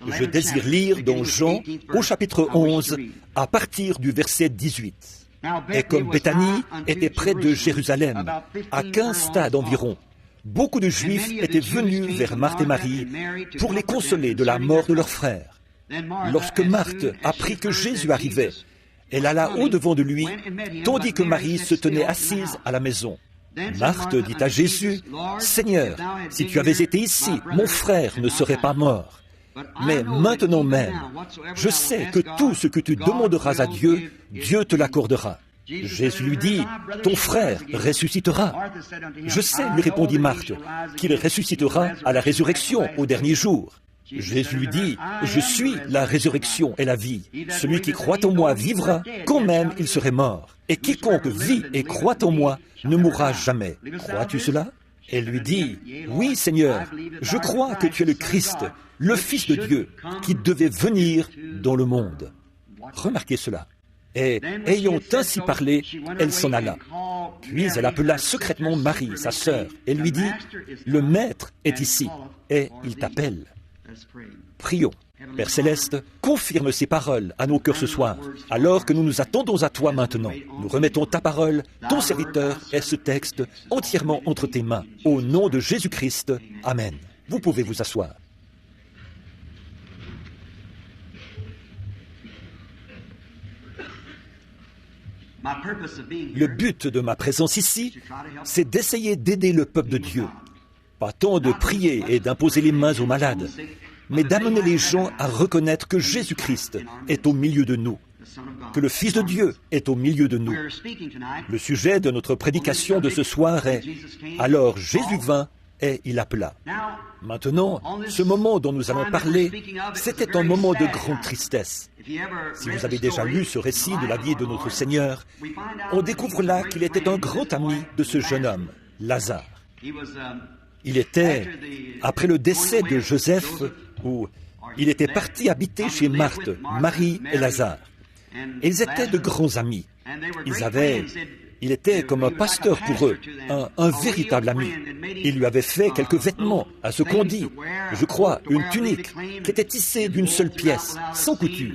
Je désire lire dans Jean, au chapitre 11, à partir du verset 18. Et comme Béthanie était près de Jérusalem, à 15 stades environ, beaucoup de Juifs étaient venus vers Marthe et Marie pour les consoler de la mort de leur frère. Lorsque Marthe apprit que Jésus arrivait, elle alla au-devant de lui, tandis que Marie se tenait assise à la maison. Marthe dit à Jésus, « Seigneur, si tu avais été ici, mon frère ne serait pas mort. Mais maintenant même, je sais que tout ce que tu demanderas à Dieu, Dieu te l'accordera. » Jésus lui dit, « Ton frère ressuscitera. » Je sais, lui répondit Marthe, qu'il ressuscitera à la résurrection au dernier jour. Jésus lui dit, « Je suis la résurrection et la vie. Celui qui croit en moi vivra, quand même il serait mort. Et quiconque vit et croit en moi ne mourra jamais. Crois-tu cela ?» Elle lui dit, « Oui, Seigneur, je crois que tu es le Christ, le Fils de Dieu, qui devait venir dans le monde. » Remarquez cela. Et ayant ainsi parlé, elle s'en alla. Puis elle appela secrètement Marie, sa sœur, et lui dit, « Le Maître est ici, et il t'appelle. » Prions. Père Céleste, confirme ces paroles à nos cœurs ce soir, alors que nous nous attendons à toi maintenant. Nous remettons ta parole, ton serviteur et ce texte entièrement entre tes mains. Au nom de Jésus-Christ, Amen. Vous pouvez vous asseoir. Le but de ma présence ici, c'est d'essayer d'aider le peuple de Dieu. Pas tant de prier et d'imposer les mains aux malades, mais d'amener les gens à reconnaître que Jésus-Christ est au milieu de nous, que le Fils de Dieu est au milieu de nous. Le sujet de notre prédication de ce soir est « Alors Jésus vint et il appela ». Maintenant, ce moment dont nous allons parler, c'était un moment de grande tristesse. Si vous avez déjà lu ce récit de la vie de notre Seigneur, on découvre là qu'il était un grand ami de ce jeune homme, Lazare. Il était, après le décès de Joseph, où il était parti habiter chez Marthe, Marie et Lazare. Et ils étaient de grands amis. Il était comme un pasteur pour eux, un véritable ami. Il lui avait fait quelques vêtements, à ce qu'on dit, je crois, une tunique, qui était tissée d'une seule pièce, sans couture.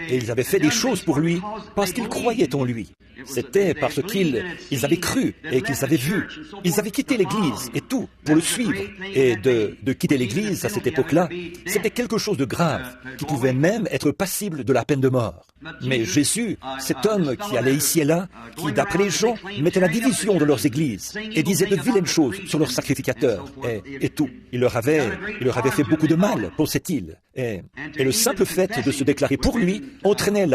Et ils avaient fait des choses pour lui parce qu'ils croyaient en lui. C'était parce qu'ils avaient cru et qu'ils avaient vu. Ils avaient quitté l'Église et tout pour le suivre. Et de quitter l'Église à cette époque-là, c'était quelque chose de grave qui pouvait même être passible de la peine de mort. Mais Jésus, cet homme qui allait ici et là, qui d'après les gens mettait la division de leurs églises et disait de vilaines choses sur leurs sacrificateurs et tout. Il leur avait fait beaucoup de mal, pensait-il. Et le simple fait de se déclarer pour lui entraînait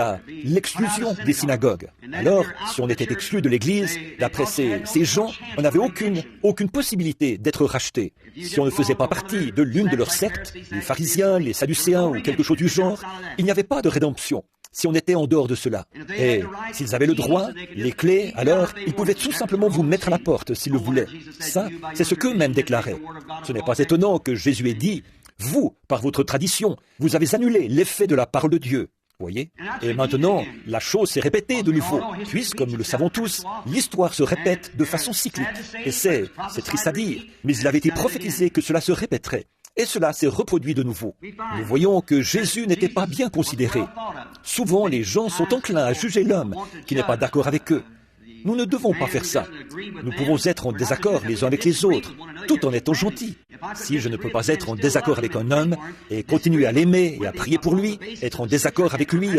l'exclusion des synagogues. Alors, si on était exclu de l'Église, d'après ces gens, on n'avait aucune possibilité d'être racheté. Si on ne faisait pas partie de l'une de leurs sectes, les pharisiens, les sadducéens ou quelque chose du genre, il n'y avait pas de rédemption. Si on était en dehors de cela. Et s'ils avaient le droit, les clés, alors ils pouvaient tout simplement vous mettre à la porte s'ils le voulaient. Ça, c'est ce qu'eux-mêmes déclaraient. Ce n'est pas étonnant que Jésus ait dit, « Vous, par votre tradition, vous avez annulé l'effet de la parole de Dieu. » Voyez? Et maintenant, la chose s'est répétée de nouveau, puisque, comme nous le savons tous, l'histoire se répète de façon cyclique. Et c'est triste à dire, mais il avait été prophétisé que cela se répéterait. Et cela s'est reproduit de nouveau. Nous voyons que Jésus n'était pas bien considéré. Souvent, les gens sont enclins à juger l'homme qui n'est pas d'accord avec eux. Nous ne devons pas faire ça. Nous pouvons être en désaccord les uns avec les autres, tout en étant gentils. Si je ne peux pas être en désaccord avec un homme et continuer à l'aimer et à prier pour lui, être en désaccord avec lui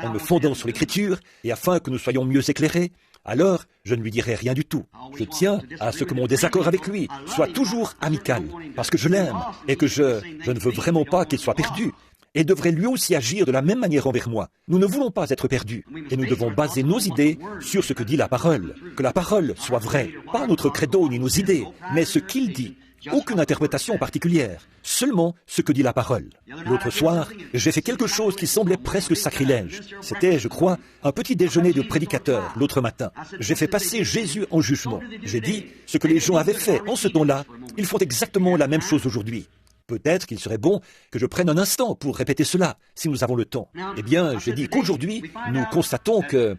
en me fondant sur l'Écriture et afin que nous soyons mieux éclairés, alors je ne lui dirai rien du tout. Je tiens à ce que mon désaccord avec lui soit toujours amical, parce que je l'aime et que je ne veux vraiment pas qu'il soit perdu. Et devrait lui aussi agir de la même manière envers moi. Nous ne voulons pas être perdus, et nous devons baser nos idées sur ce que dit la parole. Que la parole soit vraie, pas notre credo ni nos idées, mais ce qu'il dit. Aucune interprétation particulière, seulement ce que dit la parole. L'autre soir, j'ai fait quelque chose qui semblait presque sacrilège. C'était, je crois, un petit déjeuner de prédicateur l'autre matin. J'ai fait passer Jésus en jugement. J'ai dit, ce que les gens avaient fait en ce temps-là, ils font exactement la même chose aujourd'hui. Peut-être qu'il serait bon que je prenne un instant pour répéter cela, si nous avons le temps. Eh bien, j'ai dit qu'aujourd'hui, nous constatons que,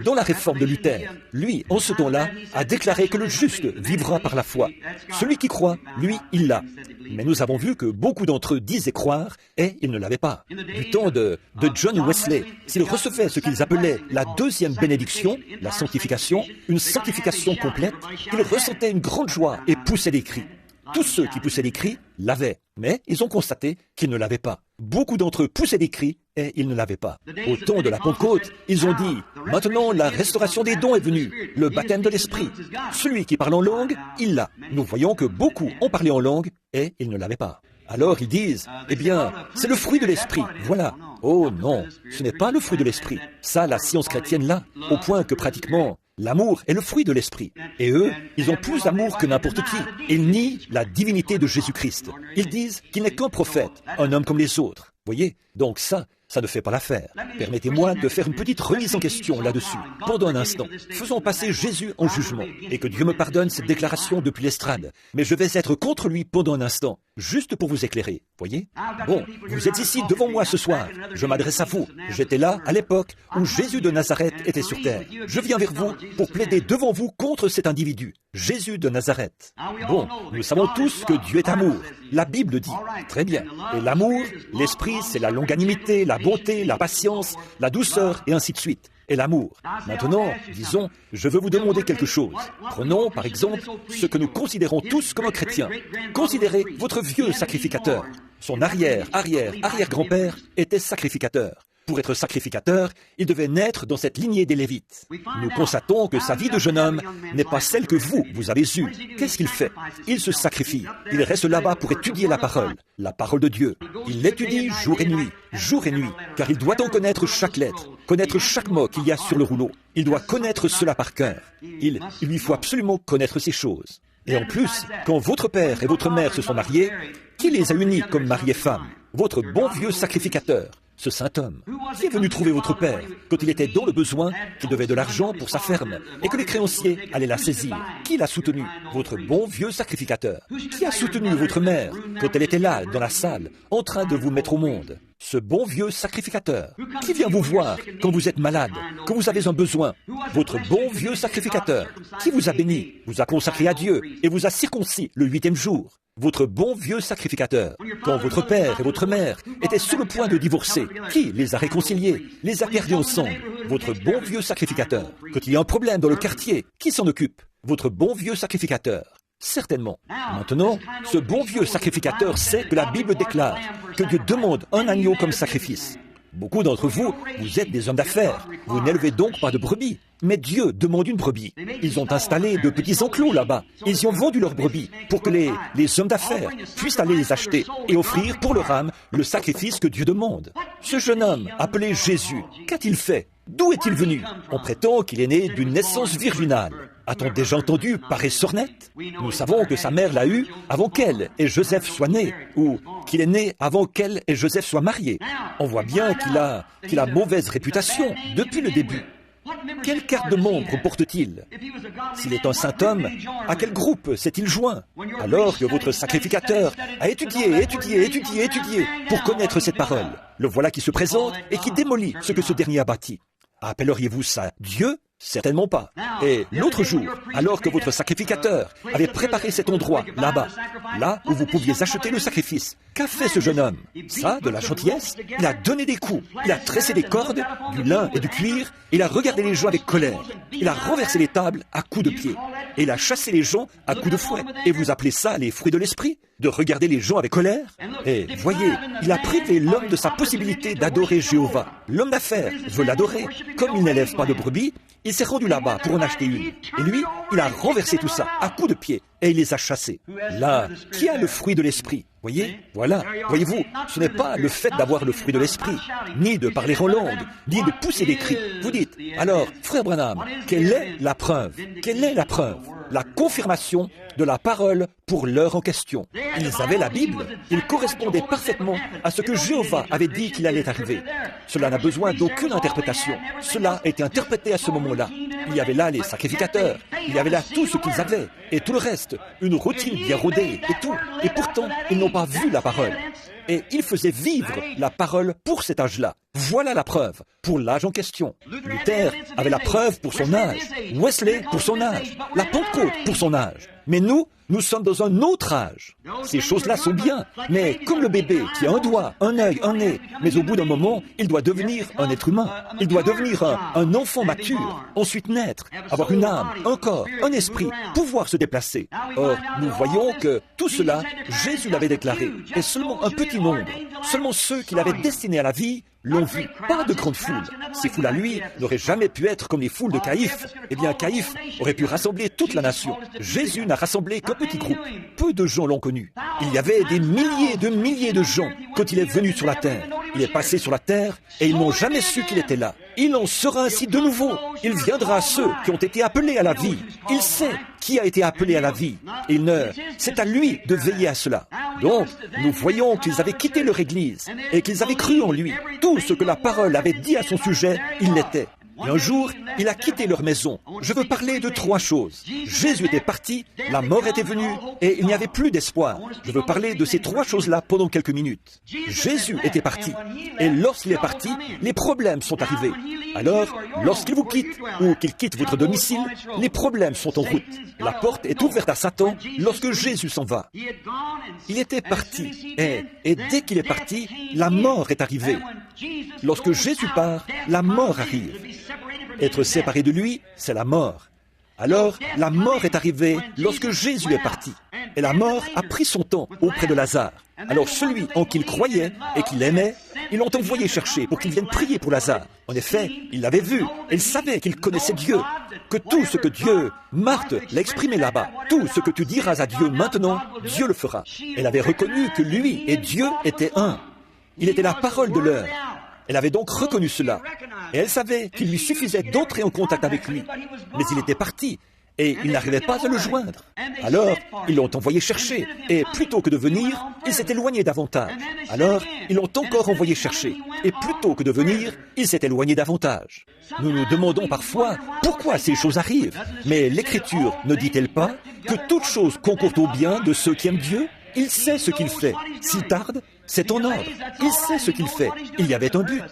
dans la réforme de Luther, lui, en ce temps-là, a déclaré que le juste vivra par la foi. Celui qui croit, lui, il l'a. Mais nous avons vu que beaucoup d'entre eux disaient croire et ils ne l'avaient pas. Du temps de John Wesley, s'ils recevaient ce qu'ils appelaient la deuxième bénédiction, la sanctification, une sanctification complète, ils ressentaient une grande joie et poussaient des cris. Tous ceux qui poussaient des cris l'avaient, mais ils ont constaté qu'ils ne l'avaient pas. Beaucoup d'entre eux poussaient des cris et ils ne l'avaient pas. Au temps de la Pentecôte, ils ont dit « Maintenant, la restauration des dons est venue, le baptême de l'Esprit. Celui qui parle en langue, il l'a. » Nous voyons que beaucoup ont parlé en langue et ils ne l'avaient pas. Alors ils disent « Eh bien, c'est le fruit de l'Esprit, voilà. » Oh non, ce n'est pas le fruit de l'Esprit. Ça, la science chrétienne l'a, au point que pratiquement... L'amour est le fruit de l'Esprit. Et eux, ils ont plus d'amour que n'importe qui. Ils nient la divinité de Jésus-Christ. Ils disent qu'il n'est qu'un prophète, un homme comme les autres. Voyez? Donc ça ne fait pas l'affaire. Permettez-moi de faire une petite remise en question là-dessus. Pendant un instant, faisons passer Jésus en jugement. Et que Dieu me pardonne cette déclaration depuis l'estrade. Mais je vais être contre lui pendant un instant, juste pour vous éclairer. Voyez? Bon, vous êtes ici devant moi ce soir. Je m'adresse à vous. J'étais là à l'époque où Jésus de Nazareth était sur terre. Je viens vers vous pour plaider devant vous contre cet individu, Jésus de Nazareth. Bon, nous savons tous que Dieu est amour. La Bible dit. Très bien. Et l'amour, l'esprit, c'est la longanimité, la bonté, la patience, la douceur et ainsi de suite. Et l'amour. Maintenant, disons, je veux vous demander quelque chose. Prenons, par exemple, ce que nous considérons tous comme un chrétien. Considérez votre vieux sacrificateur. Son arrière-grand-père était sacrificateur. Pour être sacrificateur, il devait naître dans cette lignée des Lévites. Nous constatons que sa vie de jeune homme n'est pas celle que vous avez eue. Qu'est-ce qu'il fait? Il se sacrifie. Il reste là-bas pour étudier la parole de Dieu. Il l'étudie jour et nuit, car il doit en connaître chaque lettre, connaître chaque mot qu'il y a sur le rouleau. Il doit connaître cela par cœur. Il lui faut absolument connaître ces choses. Et en plus, quand votre père et votre mère se sont mariés, qui les a unis comme mari et femme? Votre bon vieux sacrificateur. Ce saint homme, qui est venu trouver votre père quand il était dans le besoin, qu'il devait de l'argent pour sa ferme et que les créanciers allaient la saisir? Qui l'a soutenu? Votre bon vieux sacrificateur. Qui a soutenu votre mère quand elle était là, dans la salle, en train de vous mettre au monde? Ce bon vieux sacrificateur. Qui vient vous voir quand vous êtes malade, quand vous avez un besoin? Votre bon vieux sacrificateur. Qui vous a béni, vous a consacré à Dieu et vous a circoncis le 8e jour? Votre bon vieux sacrificateur. Quand votre père et votre mère étaient sur le point de divorcer, qui les a réconciliés, les a gardés ensemble? Votre bon vieux sacrificateur. Quand il y a un problème dans le quartier, qui s'en occupe? Votre bon vieux sacrificateur. Certainement. Maintenant, ce bon vieux sacrificateur sait que la Bible déclare que Dieu demande un agneau comme sacrifice. Beaucoup d'entre vous, vous êtes des hommes d'affaires. Vous n'élevez donc pas de brebis. Mais Dieu demande une brebis. Ils ont installé de petits enclos là-bas. Ils y ont vendu leurs brebis pour que les hommes d'affaires puissent aller les acheter et offrir pour leur âme le sacrifice que Dieu demande. Ce jeune homme, appelé Jésus, qu'a-t-il fait? D'où est-il venu? On prétend qu'il est né d'une naissance virginale. A-t-on déjà entendu pareille sornette? Nous savons que sa mère l'a eu avant qu'elle et Joseph soient nés, ou qu'il est né avant qu'elle et Joseph soient mariés. On voit bien qu'il a mauvaise réputation depuis le début. Quelle carte de membre porte-t-il? S'il est un saint homme, à quel groupe s'est-il joint? Alors que votre sacrificateur a étudié pour connaître cette parole. Le voilà qui se présente et qui démolit ce que ce dernier a bâti. Appelleriez-vous ça Dieu? Certainement pas. Et l'autre jour, alors que votre sacrificateur avait préparé cet endroit, là-bas, là où vous pouviez acheter le sacrifice, qu'a fait ce jeune homme? Ça, de la gentillesse? Il a donné des coups, il a tressé des cordes, du lin et du cuir, il a regardé les gens avec colère, il a renversé les tables à coups de pied, et il a chassé les gens à coups de fouet. Et vous appelez ça les fruits de l'esprit? De regarder les gens avec colère? Et voyez, il a privé l'homme de sa possibilité d'adorer Jéhovah. L'homme d'affaires veut l'adorer. Comme il n'élève pas de brebis, il s'est rendu là-bas pour en acheter une. Et lui, il a renversé tout ça à coups de pied et il les a chassés. Là, qui a le fruit de l'esprit? Voyez? Voilà. Voyez-vous, ce n'est pas le fait d'avoir le fruit de l'esprit, ni de parler en langue, ni de pousser des cris. Vous dites, alors, frère Branham, quelle est la preuve? Quelle est la preuve? La confirmation de la parole pour l'heure en question. Ils avaient la Bible. Ils correspondaient parfaitement à ce que Jéhovah avait dit qu'il allait arriver. Cela n'a besoin d'aucune interprétation. Cela a été interprété à ce moment-là. Il y avait là les sacrificateurs. Il y avait là tout ce qu'ils avaient. Et tout le reste. Une routine bien rodée et tout. Et pourtant, ils n'ont pas vu la parole. Et ils faisaient vivre la parole pour cet âge-là. Voilà la preuve pour l'âge en question. Luther avait la preuve pour son âge. Wesley pour son âge. La Pentecôte pour son âge. Mais nous sommes dans un autre âge. Ces choses-là sont bien, mais comme le bébé qui a un doigt, un œil, un nez, mais au bout d'un moment, il doit devenir un être humain. Il doit devenir un enfant mature, ensuite naître, avoir une âme, un corps, un esprit, pouvoir se déplacer. Or, nous voyons que tout cela, Jésus l'avait déclaré, et seulement un petit nombre, seulement ceux qu'il avait destinés à la vie, l'ont vu. Pas de grande foule. Ces foules à lui n'auraient jamais pu être comme les foules de Caïphe. Eh bien, Caïphe aurait pu rassembler toute la nation. Jésus n'a rassemblé qu'un petit groupe. Peu de gens l'ont connu. Il y avait des milliers de gens quand il est venu sur la terre. Il est passé sur la terre et ils n'ont jamais su qu'il était là. Il en sera ainsi de nouveau. Il viendra à ceux qui ont été appelés à la vie. Il sait qui a été appelé à la vie. C'est à lui de veiller à cela. Donc, nous voyons qu'ils avaient quitté leur Église et qu'ils avaient cru en lui. Tout ce que la parole avait dit à son sujet, il l'était. Et un jour, il a quitté leur maison. Je veux parler de 3 choses. Jésus était parti, la mort était venue, et il n'y avait plus d'espoir. Je veux parler de ces 3 choses-là pendant quelques minutes. Jésus était parti, et lorsqu'il est parti, les problèmes sont arrivés. Alors, lorsqu'il vous quitte, ou qu'il quitte votre domicile, les problèmes sont en route. La porte est ouverte à Satan lorsque Jésus s'en va. Il était parti, et dès qu'il est parti, la mort est arrivée. Lorsque Jésus part, la mort arrive. Être séparé de lui, c'est la mort. Alors, la mort est arrivée lorsque Jésus est parti. Et la mort a pris son temps auprès de Lazare. Alors celui en qui il croyait et qu'il aimait, ils l'ont envoyé chercher pour qu'il vienne prier pour Lazare. En effet, il l'avait vu, et il savait qu'il connaissait Dieu, que tout ce que Dieu, Marthe l'a exprimé là-bas, tout ce que tu diras à Dieu maintenant, Dieu le fera. Elle avait reconnu que lui et Dieu étaient un. Il était la parole de l'heure. Elle avait donc reconnu cela, et elle savait qu'il lui suffisait d'entrer en contact avec lui. Mais il était parti, et il n'arrivait pas à le joindre. Alors, ils l'ont envoyé chercher, et plutôt que de venir, il s'est éloigné davantage. Alors, ils l'ont encore envoyé chercher, et plutôt que de venir, il s'est éloigné davantage. Nous nous demandons parfois pourquoi ces choses arrivent, mais l'Écriture ne dit-elle pas que toute chose concourt au bien de ceux qui aiment Dieu ? Il sait ce qu'il fait. S'il tarde, c'est en ordre. Il sait ce qu'il fait. Il y avait un but.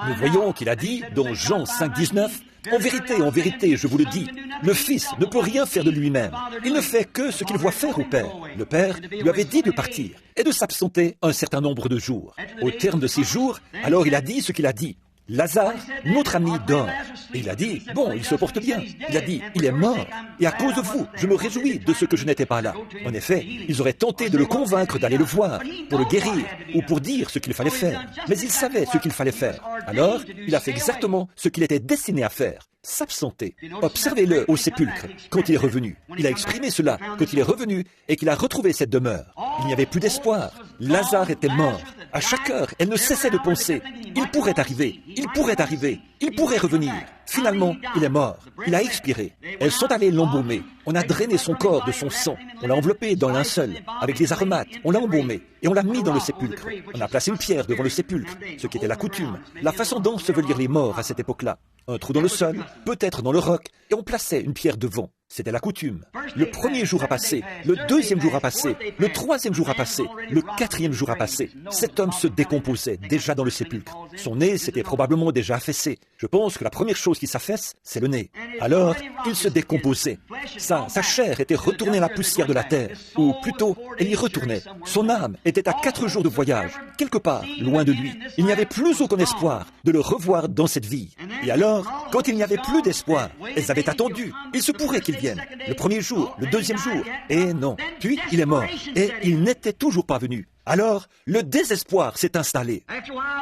Nous voyons qu'il a dit, dans Jean 5,19, « En vérité, je vous le dis, le Fils ne peut rien faire de lui-même. Il ne fait que ce qu'il voit faire au Père. Le Père lui avait dit de partir et de s'absenter un certain nombre de jours. Au terme de ces jours, alors il a dit ce qu'il a dit. Lazare, notre ami, dort. Et il a dit, bon, il se porte bien. Il a dit, il est mort. Et à cause de vous, je me réjouis de ce que je n'étais pas là. En effet, ils auraient tenté de le convaincre d'aller le voir, pour le guérir, ou pour dire ce qu'il fallait faire. Mais il savait ce qu'il fallait faire. Alors, il a fait exactement ce qu'il était destiné à faire. S'absenter. Observez-le au sépulcre, quand il est revenu. Il a exprimé cela, quand il est revenu, et qu'il a retrouvé cette demeure. Il n'y avait plus d'espoir. Lazare était mort. À chaque heure, elle ne cessait de penser. Il pourrait arriver, il pourrait arriver, il pourrait revenir. Finalement, il est mort. Il a expiré. Elles sont allées l'embaumer. On a drainé son corps de son sang. On l'a enveloppé dans un linceul, avec des aromates. On l'a embaumé et on l'a mis dans le sépulcre. On a placé une pierre devant le sépulcre, ce qui était la coutume, la façon d'ensevelir les morts à cette époque-là. Un trou dans le sol, peut-être dans le roc, et on plaçait une pierre devant. C'était la coutume. Le premier jour a passé, le deuxième jour a passé, le troisième jour a passé, le quatrième jour a passé. Cet homme se décomposait déjà dans le sépulcre. Son nez s'était probablement déjà affaissé. Je pense que la première chose qui s'affaisse, c'est le nez. Alors, il se décomposait. Sa chair était retournée à la poussière de la terre, ou plutôt, elle y retournait. Son âme était à 4 jours de voyage, quelque part, loin de lui. Il n'y avait plus aucun espoir de le revoir dans cette vie. Et alors, quand il n'y avait plus d'espoir, elles avaient attendu. Il se pourrait qu'il vienne. Le premier jour, le deuxième jour, et non. Puis, il est mort, et il n'était toujours pas venu. Alors, le désespoir s'est installé.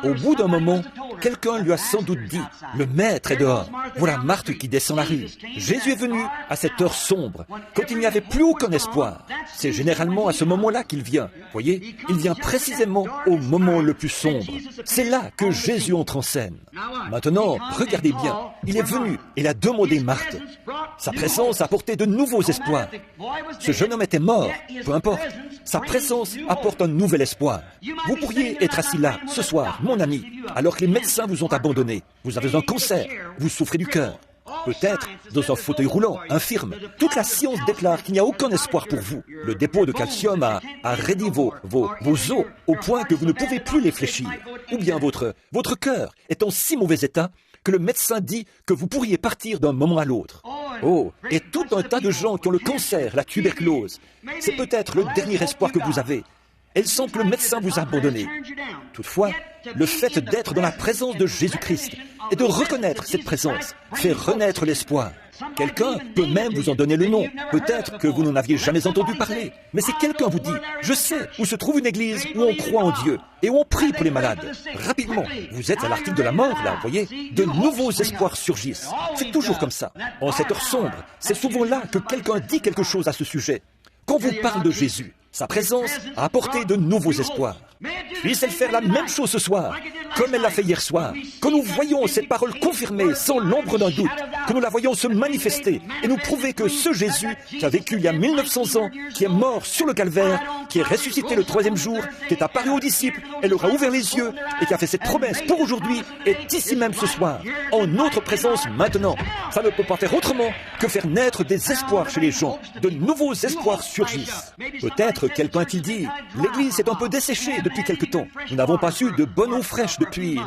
Au bout d'un moment, quelqu'un lui a sans doute dit, « Le maître est dehors. Voilà Marthe qui descend la rue. » Jésus est venu à cette heure sombre, quand il n'y avait plus aucun espoir. C'est généralement à ce moment-là qu'il vient. Voyez, il vient précisément au moment le plus sombre. C'est là que Jésus entre en scène. Maintenant, regardez bien. Il est venu et il a demandé Marthe. Sa présence a apporté de nouveaux espoirs. Ce jeune homme était mort, peu importe. Sa présence apporte un nouvel espoir. Vous pourriez être assis là, ce soir, mon ami, alors que les médecins vous ont abandonné. Vous avez un cancer, vous souffrez du cœur. Peut-être dans un fauteuil roulant, infirme. Toute la science déclare qu'il n'y a aucun espoir pour vous. Le dépôt de calcium a raidi vos os au point que vous ne pouvez plus les fléchir. Ou bien votre cœur est en si mauvais état que le médecin dit que vous pourriez partir d'un moment à l'autre. Oh, et tout un tas de gens qui ont le cancer, la tuberculose. C'est peut-être le dernier espoir que vous avez. Elle sent que le médecin vous a abandonné. Toutefois, le fait d'être dans la présence de Jésus-Christ et de reconnaître cette présence fait renaître l'espoir. Quelqu'un peut même vous en donner le nom. Peut-être que vous n'en aviez jamais entendu parler. Mais si quelqu'un vous dit « Je sais où se trouve une église où on croit en Dieu et où on prie pour les malades », rapidement, vous êtes à l'article de la mort, là, vous voyez, de nouveaux espoirs surgissent. C'est toujours comme ça. En cette heure sombre, c'est souvent là que quelqu'un dit quelque chose à ce sujet. Qu'on vous parle de Jésus, sa présence a apporté de nouveaux espoirs. Puisse-elle faire la même chose ce soir, comme elle l'a fait hier soir, que nous voyons cette parole confirmée sans l'ombre d'un doute, que nous la voyons se manifester et nous prouver que ce Jésus qui a vécu il y a 1900 ans, qui est mort sur le calvaire, qui est ressuscité le troisième jour, qui est apparu aux disciples, elle leur a ouvert les yeux et qui a fait cette promesse pour aujourd'hui, est ici même ce soir, en notre présence maintenant. Ça ne peut pas faire autrement que faire naître des espoirs chez les gens, de nouveaux espoirs surgissent. Peut-être quelqu'un qui dit, l'Église s'est un peu desséchée depuis quelque temps. Nous n'avons pas eu de bonne eau fraîche depuis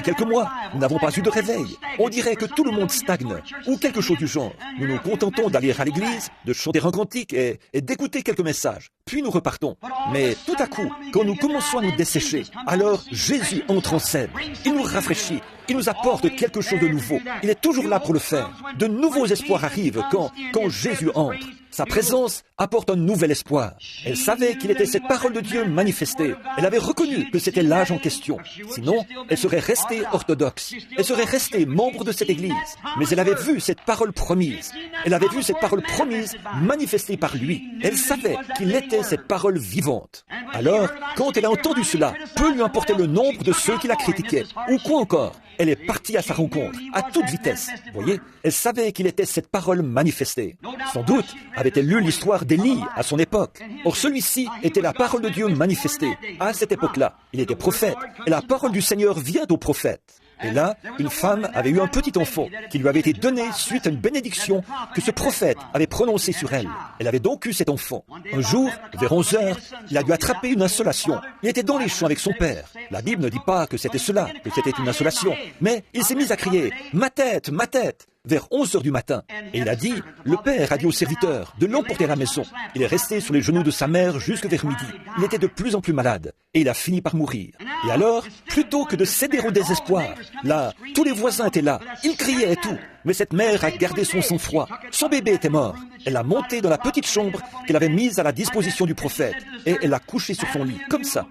quelques mois. Nous n'avons pas eu de réveil. On dirait que tout le monde stagne, ou quelque chose du genre. Nous nous contentons d'aller à l'église, de chanter un cantique et d'écouter quelques messages. Puis nous repartons. Mais tout à coup, quand nous commençons à nous dessécher, alors Jésus entre en scène. Il nous rafraîchit. Il nous apporte quelque chose de nouveau. Il est toujours là pour le faire. De nouveaux espoirs arrivent quand Jésus entre. Sa présence apporte un nouvel espoir. Elle savait qu'il était cette parole de Dieu manifestée. Elle avait reconnu que c'était l'âge en question. Sinon, elle serait restée orthodoxe. Elle serait restée membre de cette Église. Mais elle avait vu cette parole promise. Elle avait vu cette parole promise manifestée par lui. Elle savait qu'il était cette parole vivante. Alors, quand elle a entendu cela, peu lui importait le nombre de ceux qui la critiquaient. Ou quoi encore, elle est partie à sa rencontre, à toute vitesse. Vous voyez, elle savait qu'il était cette parole manifestée. Sans doute avait-elle lu l'histoire d'Élie à son époque. Or, celui-ci était la parole de Dieu manifestée. À cette époque-là, il était prophète. Et la parole du Seigneur vient au prophète. Et là, une femme avait eu un petit enfant qui lui avait été donné suite à une bénédiction que ce prophète avait prononcée sur elle. Elle avait donc eu cet enfant. Un jour, vers 11 heures, il a dû attraper une insolation. Il était dans les champs avec son père. La Bible ne dit pas que c'était cela, que c'était une insolation. Mais il s'est mis à crier « Ma tête, ma tête !» vers 11 heures du matin. Et il a dit, le père a dit au serviteur de l'emporter à la maison. Il est resté sur les genoux de sa mère jusque vers midi. Il était de plus en plus malade et il a fini par mourir. Et alors, plutôt que de céder au désespoir, là, tous les voisins étaient là, ils criaient et tout. Mais cette mère a gardé son sang-froid. Son bébé était mort. Elle l'a monté dans la petite chambre qu'elle avait mise à la disposition du prophète et elle l'a couché sur son lit, comme ça.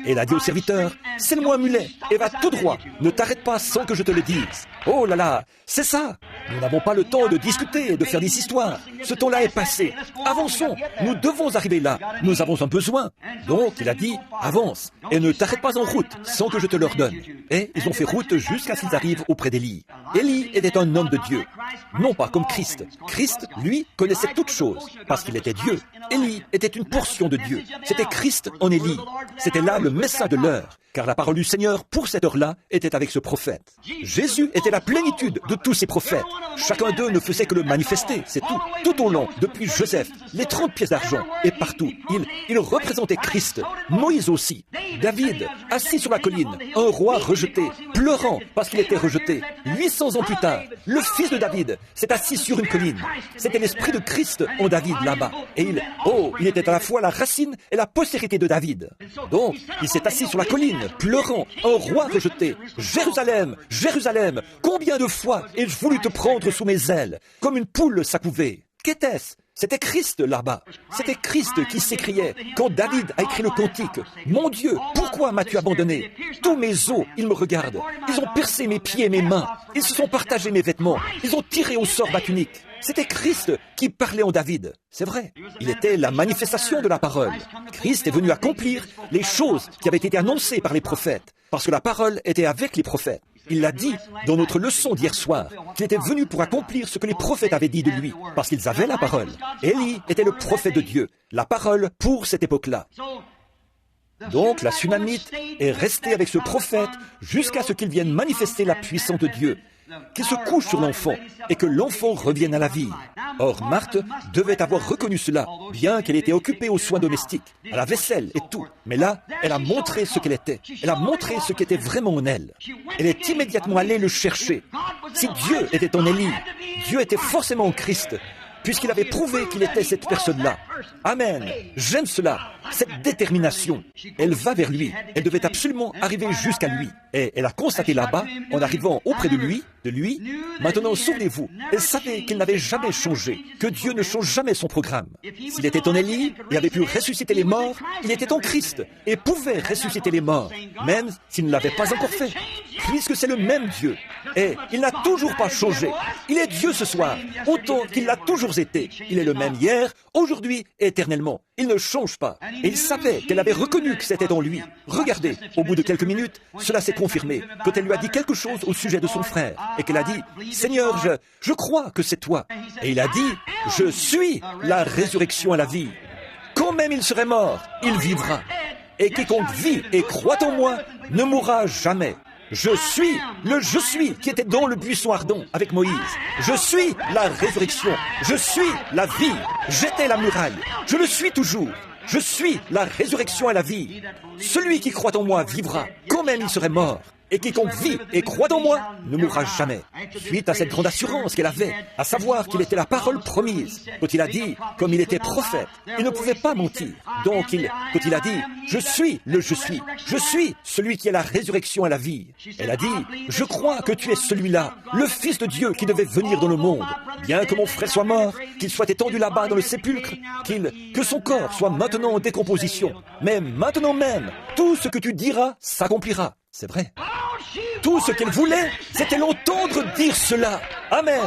Et elle a dit au serviteur, « Scelle-moi un mulet et va tout droit. Ne t'arrête pas sans que je te le dise. » Oh là là, c'est ça. Nous n'avons pas le temps de discuter et de faire des histoires. Ce temps-là est passé. Avançons. Nous devons arriver là. Nous avons un besoin. Donc, il a dit, avance et ne t'arrête pas en route sans que je te l'ordonne. Et ils ont fait route jusqu'à ce qu'ils arrivent auprès d'Élie. Élie était un homme de Dieu. Non pas comme Christ. Christ, lui, connaissait toutes choses parce qu'il était Dieu. Élie était une portion de Dieu. C'était Christ en Élie. C'était là le message de l'heure, car la parole du Seigneur, pour cette heure-là, était avec ce prophète. Jésus était la plénitude de tous ces prophètes. Chacun d'eux ne faisait que le manifester, c'est tout. Tout au long, depuis Joseph, les 30 pièces d'argent, et partout, il représentait Christ. Moïse aussi. David, assis sur la colline, un roi rejeté, pleurant parce qu'il était rejeté. 800 ans plus tard, le fils de David s'est assis sur une colline. C'était l'esprit de Christ en David là-bas. Et il était à la fois la racine et la postérité de David. Donc, il s'est assis sur la colline, pleurant, un roi rejeté. Jérusalem, Jérusalem, combien de fois ai-je voulu te prendre sous mes ailes, comme une poule s'accouvait. Qu'était-ce? C'était Christ là-bas. C'était Christ qui s'écriait quand David a écrit le cantique. « Mon Dieu, pourquoi m'as-tu abandonné? Tous mes os, ils me regardent. Ils ont percé mes pieds et mes mains. Ils se sont partagés mes vêtements. Ils ont tiré au sort ma tunique. » C'était Christ qui parlait en David. C'est vrai. Il était la manifestation de la parole. Christ est venu accomplir les choses qui avaient été annoncées par les prophètes, parce que la parole était avec les prophètes. Il l'a dit dans notre leçon d'hier soir, qu'il était venu pour accomplir ce que les prophètes avaient dit de lui, parce qu'ils avaient la parole. Élie était le prophète de Dieu, la parole pour cette époque-là. Donc la Sunamite est restée avec ce prophète jusqu'à ce qu'il vienne manifester la puissance de Dieu. qu'il se couche sur l'enfant et que l'enfant revienne à la vie. Or, Marthe devait avoir reconnu cela, bien qu'elle était occupée aux soins domestiques, à la vaisselle et tout. Mais là, elle a montré ce qu'elle était. Elle a montré ce qui était vraiment en elle. Elle est immédiatement allée le chercher. Si Dieu était en Élie, Dieu était forcément en Christ, puisqu'il avait prouvé qu'il était cette personne-là. Amen. J'aime cela, cette détermination. Elle va vers lui. Elle devait absolument arriver jusqu'à lui. Et elle a constaté là-bas, en arrivant auprès de lui, maintenant souvenez-vous, elle savait qu'il n'avait jamais changé, que Dieu ne change jamais son programme. S'il était en Élie et avait pu ressusciter les morts, il était en Christ et pouvait ressusciter les morts, même s'il ne l'avait pas encore fait, puisque c'est le même Dieu. Et il n'a toujours pas changé. Il est Dieu ce soir, autant qu'il l'a toujours été. Il est le même hier, aujourd'hui et éternellement. Il ne change pas. Et il savait qu'elle avait reconnu que c'était en lui. Regardez, au bout de quelques minutes, cela s'est confirmé, quand elle lui a dit quelque chose au sujet de son frère, et qu'elle a dit, « Seigneur, je crois que c'est toi. » Et il a dit, « Je suis la résurrection à la vie. Quand même il serait mort, il vivra. Et quiconque vit et croit en moi ne mourra jamais. Je suis le je suis qui était dans le buisson ardent avec Moïse. Je suis la résurrection. Je suis la vie. J'étais la muraille. Je le suis toujours. Je suis la résurrection à la vie. Celui qui croit en moi vivra, quand même il serait mort. Et quiconque vit et croit en moi ne mourra jamais. Suite à cette grande assurance qu'elle avait, à savoir qu'il était la parole promise, quand il a dit, comme il était prophète, il ne pouvait pas mentir. Donc, quand il a dit, je suis le je suis celui qui est la résurrection à la vie. Elle a dit, je crois que tu es celui-là, le Fils de Dieu qui devait venir dans le monde. Bien que mon frère soit mort, qu'il soit étendu là-bas dans le sépulcre, que son corps soit maintenant en décomposition. Mais maintenant même, tout ce que tu diras s'accomplira. C'est vrai. Tout ce qu'elle voulait, c'était l'entendre dire cela. Amen.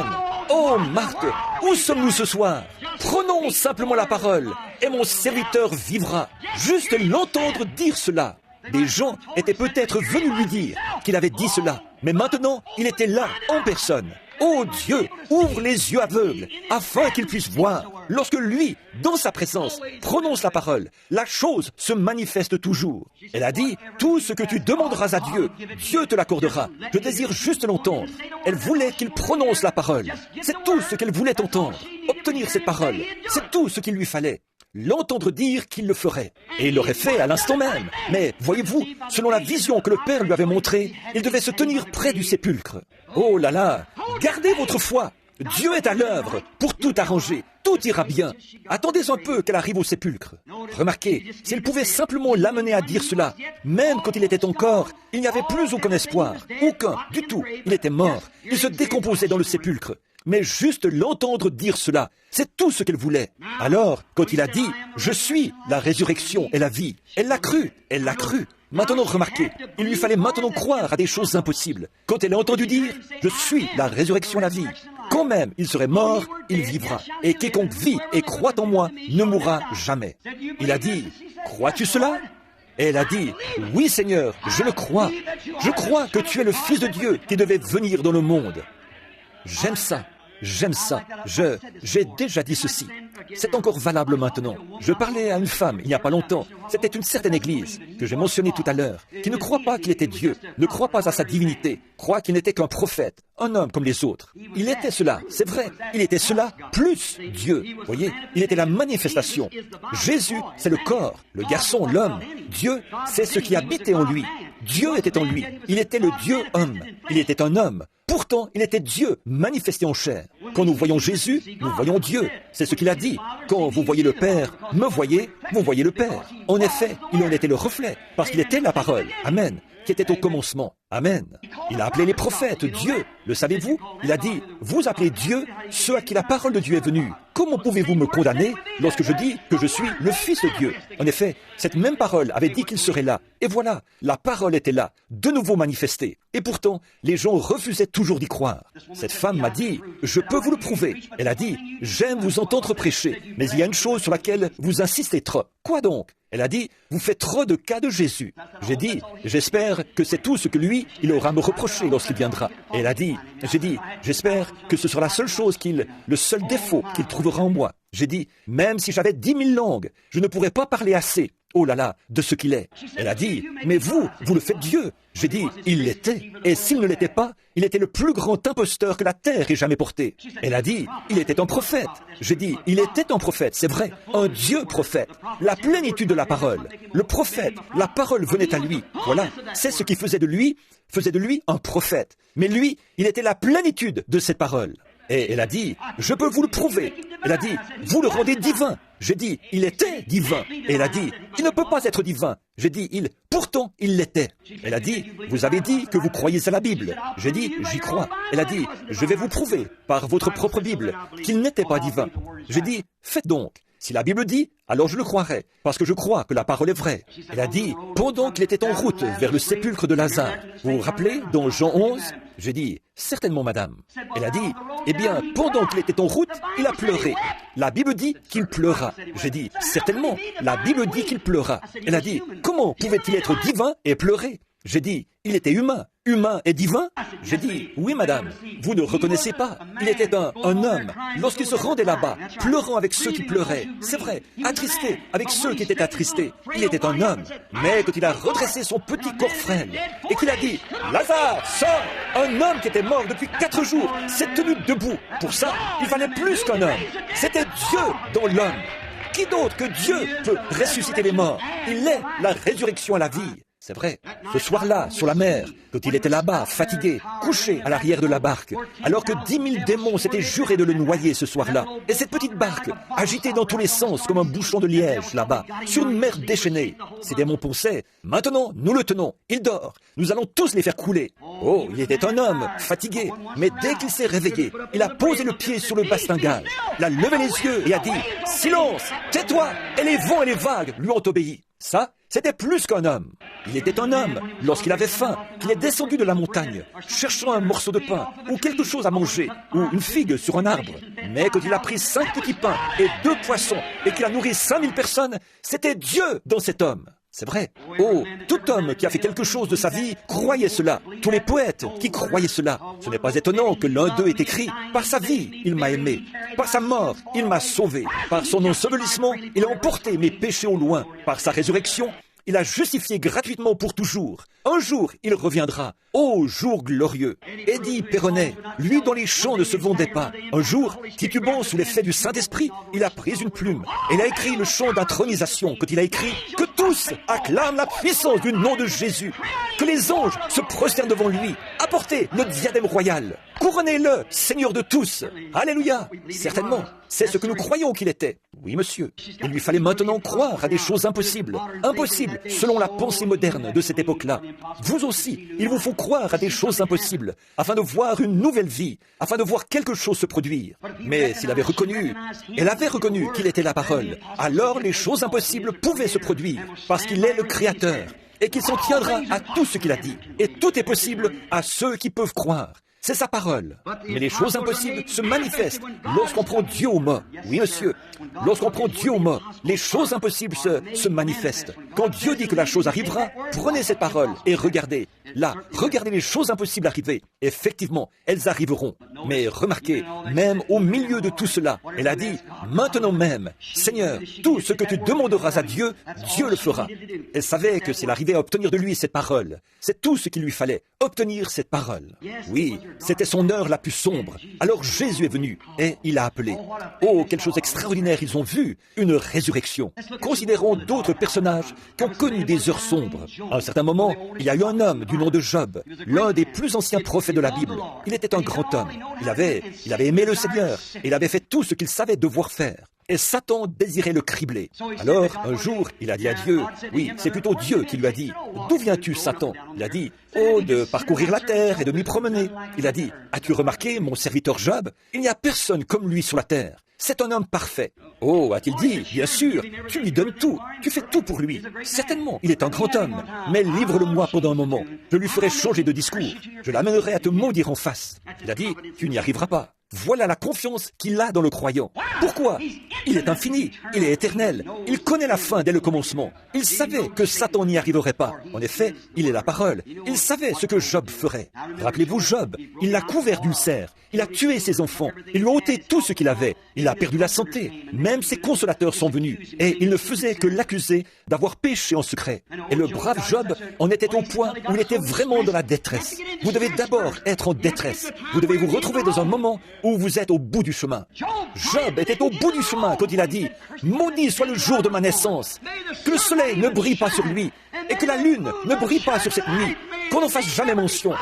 Oh, Marthe, où sommes-nous ce soir? Prenons simplement la parole, et mon serviteur vivra. Juste l'entendre dire cela. Des gens étaient peut-être venus lui dire qu'il avait dit cela, mais maintenant, il était là, en personne. Oh Dieu, ouvre les yeux aveugles, afin qu'il puisse voir. Lorsque lui, dans sa présence, prononce la parole, la chose se manifeste toujours. Elle a dit, tout ce que tu demanderas à Dieu, Dieu te l'accordera. Je désire juste l'entendre. Elle voulait qu'il prononce la parole. C'est tout ce qu'elle voulait entendre. Obtenir cette parole, c'est tout ce qu'il lui fallait. L'entendre dire qu'il le ferait. Et il l'aurait fait à l'instant même. Mais, voyez-vous, selon la vision que le Père lui avait montrée, il devait se tenir près du sépulcre. Oh là là, gardez votre foi. Dieu est à l'œuvre pour tout arranger. Tout ira bien. Attendez un peu qu'elle arrive au sépulcre. Remarquez, s'il pouvait simplement l'amener à dire cela, même quand il était encore, il n'y avait plus aucun espoir. Aucun, du tout. Il était mort. Il se décomposait dans le sépulcre. Mais juste l'entendre dire cela, c'est tout ce qu'elle voulait. Alors, quand il a dit « Je suis la résurrection et la vie », elle l'a cru, elle l'a cru. Maintenant, remarquez, il lui fallait maintenant croire à des choses impossibles. Quand elle a entendu dire « Je suis la résurrection et la vie », quand même il serait mort, il vivra. Et quiconque vit et croit en moi ne mourra jamais. Il a dit « Crois-tu cela ?» Et elle a dit, « Oui Seigneur, je le crois. Je crois que tu es le Fils de Dieu qui devait venir dans le monde. » J'aime ça. J'aime ça. J'ai déjà dit ceci. C'est encore valable maintenant. Je parlais à une femme il n'y a pas longtemps. C'était une certaine église que j'ai mentionnée tout à l'heure, qui ne croit pas qu'il était Dieu, ne croit pas à sa divinité, croit qu'il n'était qu'un prophète, un homme comme les autres. Il était cela, c'est vrai. Il était cela plus Dieu. Voyez, il était la manifestation. Jésus, c'est le corps, le garçon, l'homme. Dieu, c'est ce qui habitait en lui. Dieu était en lui. Il était le Dieu homme. Il était un homme. Pourtant, il était Dieu manifesté en chair. Quand nous voyons Jésus, nous voyons Dieu. C'est ce qu'il a dit. Quand vous voyez le Père, me voyez, vous voyez le Père. En effet, il en était le reflet, parce qu'il était la parole. Amen. Qui était au commencement. Amen. Il a appelé les prophètes Dieu. Le savez-vous? Il a dit, vous appelez Dieu ceux à qui la parole de Dieu est venue. Comment pouvez-vous me condamner lorsque je dis que je suis le Fils de Dieu? En effet, cette même parole avait dit qu'il serait là. Et voilà, la parole était là, de nouveau manifestée. Et pourtant, les gens refusaient toujours d'y croire. Cette femme m'a dit, je peux vous le prouver. Elle a dit, j'aime vous entendre prêcher, mais il y a une chose sur laquelle vous insistez trop. Quoi donc? Elle a dit, vous faites trop de cas de Jésus. J'ai dit, j'espère que c'est tout ce que lui, il aura à me reprocher lorsqu'il viendra. Et elle a dit, j'espère que ce sera la seule chose le seul défaut qu'il trouvera en moi. J'ai dit, même si j'avais 10 000 langues, je ne pourrais pas parler assez oh là là, de ce qu'il est. Elle a dit, mais vous le faites Dieu. J'ai dit, il l'était. Et s'il ne l'était pas, il était le plus grand imposteur que la terre ait jamais porté. Elle a dit, il était un prophète. J'ai dit, il était un prophète, c'est vrai, un Dieu prophète. La plénitude de la parole. Le prophète, la parole venait à lui. Voilà, c'est ce qui faisait de lui un prophète. Mais lui, il était la plénitude de cette parole. Et elle a dit, je peux vous le prouver. Elle a dit, vous le rendez divin. J'ai dit, il était divin. Et elle a dit, il ne peut pas être divin. J'ai dit, pourtant, il l'était. Elle a dit, vous avez dit que vous croyez à la Bible. J'ai dit, j'y crois. Elle a dit, je vais vous prouver, par votre propre Bible, qu'il n'était pas divin. J'ai dit, faites donc. Si la Bible dit, alors je le croirai, parce que je crois que la parole est vraie. Elle a dit, pendant qu'il était en route vers le sépulcre de Lazare, vous vous rappelez, dans Jean 11, j'ai dit, certainement madame. Elle a dit, eh bien, pendant qu'il était en route, il a pleuré. La Bible dit qu'il pleura. J'ai dit, certainement, la Bible dit qu'il pleura. Elle a dit, comment pouvait-il être divin et pleurer? J'ai dit, il était humain et divin? J'ai dit, oui madame, vous ne reconnaissez pas. Il était un homme. Lorsqu'il se rendait là-bas, pleurant avec ceux qui pleuraient, c'est vrai, attristé avec ceux qui étaient attristés, il était un homme. Mais quand il a redressé son petit corps frêle et qu'il a dit, Lazare, sors! Un homme qui était mort depuis 4 jours s'est tenu debout. Pour ça, il fallait plus qu'un homme. C'était Dieu dans l'homme. Qui d'autre que Dieu peut ressusciter les morts? Il est la résurrection à la vie. C'est vrai, ce soir-là, sur la mer, quand il était là-bas, fatigué, couché à l'arrière de la barque, alors que 10 000 démons s'étaient jurés de le noyer ce soir-là, et cette petite barque, agitée dans tous les sens comme un bouchon de liège là-bas, sur une mer déchaînée, ces démons pensaient, maintenant, nous le tenons, il dort, nous allons tous les faire couler. Oh, il était un homme, fatigué, mais dès qu'il s'est réveillé, il a posé le pied sur le bastingage, il a levé les yeux et a dit, silence, tais-toi, et les vents et les vagues lui ont obéi. Ça, c'était plus qu'un homme. Il était un homme lorsqu'il avait faim, qu'il est descendu de la montagne, cherchant un morceau de pain, ou quelque chose à manger, ou une figue sur un arbre. Mais quand il a pris 5 petits pains et 2 poissons, et qu'il a nourri 5000 personnes, c'était Dieu dans cet homme. C'est vrai. Oh, tout homme qui a fait quelque chose de sa vie croyait cela. Tous les poètes qui croyaient cela. Ce n'est pas étonnant que l'un d'eux ait écrit « Par sa vie, il m'a aimé. Par sa mort, il m'a sauvé. Par son ensevelissement, il a emporté mes péchés au loin. Par sa résurrection, il a justifié gratuitement pour toujours. Un jour, il reviendra. Ô jour glorieux! Eddie Perronnet, lui dont les chants ne se vendaient pas, un jour, titubant sous l'effet du Saint-Esprit, il a pris une plume et il a écrit le chant d'intronisation quand il a écrit « Que tous acclament la puissance du nom de Jésus, que les anges se prosternent devant lui, apportez le diadème royal, couronnez-le, Seigneur de tous. Alléluia! Certainement, c'est ce que nous croyons qu'il était. Oui, monsieur. Il lui fallait maintenant croire à des choses impossibles. Impossibles, selon la pensée moderne de cette époque-là. Vous aussi, il vous faut croire à des choses impossibles, afin de voir une nouvelle vie, afin de voir quelque chose se produire. Mais s'il avait reconnu, elle avait reconnu qu'il était la parole, alors les choses impossibles pouvaient se produire, parce qu'il est le Créateur, et qu'il s'en tiendra à tout ce qu'il a dit. Et tout est possible à ceux qui peuvent croire. C'est sa parole. Mais les choses impossibles se manifestent lorsqu'on prend Dieu au mot. Oui, monsieur. Lorsqu'on prend Dieu au mot, les choses impossibles se manifestent. Quand Dieu dit que la chose arrivera, prenez cette parole et regardez. Là, regardez les choses impossibles arriver. Effectivement, elles arriveront. Mais remarquez, même au milieu de tout cela, elle a dit, maintenant même, Seigneur, tout ce que tu demanderas à Dieu, Dieu le fera. Elle savait que s'il arrivait à obtenir de lui cette parole, c'est tout ce qu'il lui fallait, obtenir cette parole. Oui, c'était son heure la plus sombre. Alors Jésus est venu et il a appelé. Oh, quelle chose extraordinaire ils ont vu, une résurrection. Considérons d'autres personnages qui ont connu des heures sombres. À un certain moment, il y a eu un homme du nom de Job, l'un des plus anciens prophètes de la Bible. Il était un grand homme. Il avait aimé le Seigneur et il avait fait tout ce qu'il savait devoir faire. Et Satan désirait le cribler. Alors, un jour, il a dit à Dieu, oui, c'est plutôt Dieu qui lui a dit, « D'où viens-tu, Satan ?» Il a dit, « Oh, de parcourir la terre et de m'y promener. » Il a dit, « As-tu remarqué, mon serviteur Job? Il n'y a personne comme lui sur la terre. C'est un homme parfait. » Oh, a-t-il dit, bien sûr, tu lui donnes tout, tu fais tout pour lui. Certainement, il est un grand homme, mais livre-le-moi pendant un moment. Je lui ferai changer de discours. Je l'amènerai à te maudire en face. Il a dit, tu n'y arriveras pas. Voilà la confiance qu'il a dans le croyant. Pourquoi? Il est infini, il est éternel, il connaît la fin dès le commencement. Il savait que Satan n'y arriverait pas. En effet, il est la parole. Il savait ce que Job ferait. Rappelez-vous Job, il l'a couvert d'ulcères, il a tué ses enfants, il lui a ôté tout ce qu'il avait, il a perdu la santé. Même ses consolateurs sont venus, et il ne faisait que l'accuser d'avoir péché en secret. Et le brave Job en était au point où il était vraiment dans la détresse. Vous devez d'abord être en détresse. Vous devez vous retrouver dans un moment où vous êtes au bout du chemin. Job était au bout du chemin quand il a dit « Maudit soit le jour de ma naissance, que le soleil ne brille pas sur lui, et que la lune ne brille pas sur cette nuit, qu'on n'en fasse jamais mention. »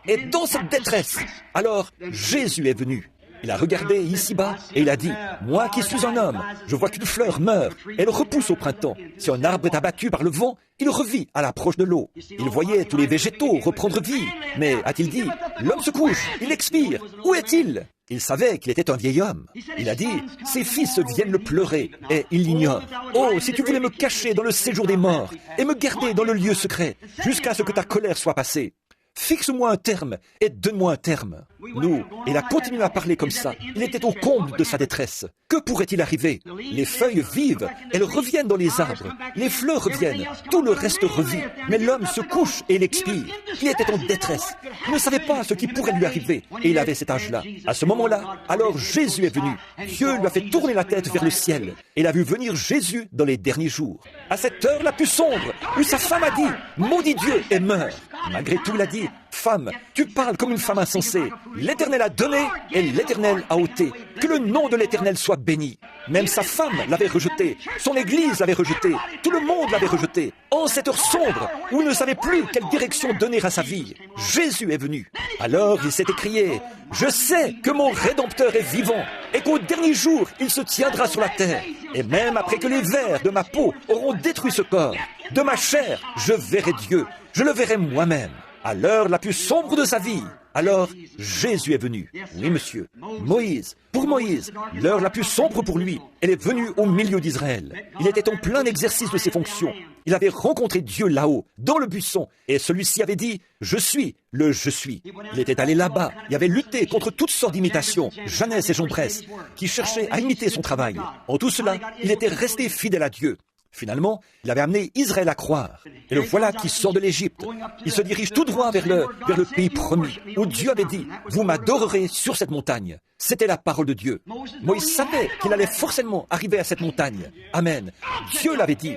Et dans cette détresse, alors Jésus est venu. Il a regardé ici-bas et il a dit « Moi qui suis un homme, je vois qu'une fleur meurt, elle repousse au printemps. Si un arbre est abattu par le vent, il revit à l'approche de l'eau. » Il voyait tous les végétaux reprendre vie. Mais a-t-il dit « L'homme se couche, il expire, où est-il » Il savait qu'il était un vieil homme. Il a dit « Ses fils viennent le pleurer et il l'ignore. Oh, si tu voulais me cacher dans le séjour des morts et me garder dans le lieu secret, jusqu'à ce que ta colère soit passée. Fixe-moi un terme et donne-moi un terme. » Nous, il a continué à parler comme ça. Il était au comble de sa détresse. Que pourrait-il arriver? Les feuilles vivent, elles reviennent dans les arbres. Les fleurs reviennent, tout le reste revit. Mais l'homme se couche et il expire. Il était en détresse. Il ne savait pas ce qui pourrait lui arriver. Et il avait cet âge-là. À ce moment-là, alors Jésus est venu. Dieu lui a fait tourner la tête vers le ciel. Et il a vu venir Jésus dans les derniers jours. À cette heure la plus sombre, où sa femme a dit « Maudit Dieu et meurt ». Malgré tout, il a dit « Femme, tu parles comme une femme insensée. L'Éternel a donné et l'Éternel a ôté. Que le nom de l'Éternel soit béni. » Même sa femme l'avait rejeté. Son église l'avait rejeté. Tout le monde l'avait rejeté. En cette heure sombre, où il ne savait plus quelle direction donner à sa vie, Jésus est venu. Alors il s'est écrié « Je sais que mon Rédempteur est vivant et qu'au dernier jour, il se tiendra sur la terre. Et même après que les vers de ma peau auront détruit ce corps, de ma chair, je verrai Dieu. Je le verrai moi-même. » À l'heure la plus sombre de sa vie, alors Jésus est venu. Oui, monsieur. Moïse. Pour Moïse, l'heure la plus sombre pour lui, elle est venue au milieu d'Israël. Il était en plein exercice de ses fonctions. Il avait rencontré Dieu là-haut, dans le buisson, et celui-ci avait dit « Je suis le je suis ». Il était allé là-bas, il avait lutté contre toutes sortes d'imitations, Jeannès et Jean Bresse, qui cherchaient à imiter son travail. En tout cela, il était resté fidèle à Dieu. Finalement, il avait amené Israël à croire. Et le voilà qui sort de l'Égypte. Il se dirige tout droit vers le pays promis, où Dieu avait dit « Vous m'adorerez sur cette montagne ». C'était la parole de Dieu. Moïse savait qu'il allait forcément arriver à cette montagne. Amen. Dieu l'avait dit.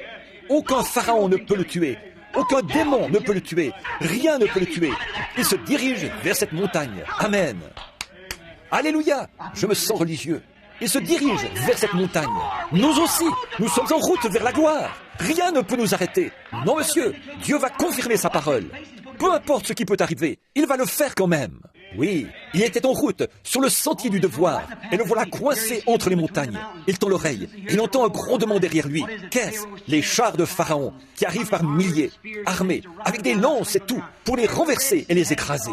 Aucun pharaon ne peut le tuer. Aucun démon ne peut le tuer. Rien ne peut le tuer. Il se dirige vers cette montagne. Amen. Alléluia. Je me sens religieux. Il se dirige vers cette montagne. Nous aussi, nous sommes en route vers la gloire. Rien ne peut nous arrêter. Non, monsieur, Dieu va confirmer sa parole. Peu importe ce qui peut arriver, il va le faire quand même. Oui, il était en route, sur le sentier du devoir, et le voilà coincé entre les montagnes. Il tend l'oreille, il entend un grondement derrière lui. Qu'est-ce? Les chars de Pharaon, qui arrivent par milliers, armés, avec des lances et tout, pour les renverser et les écraser.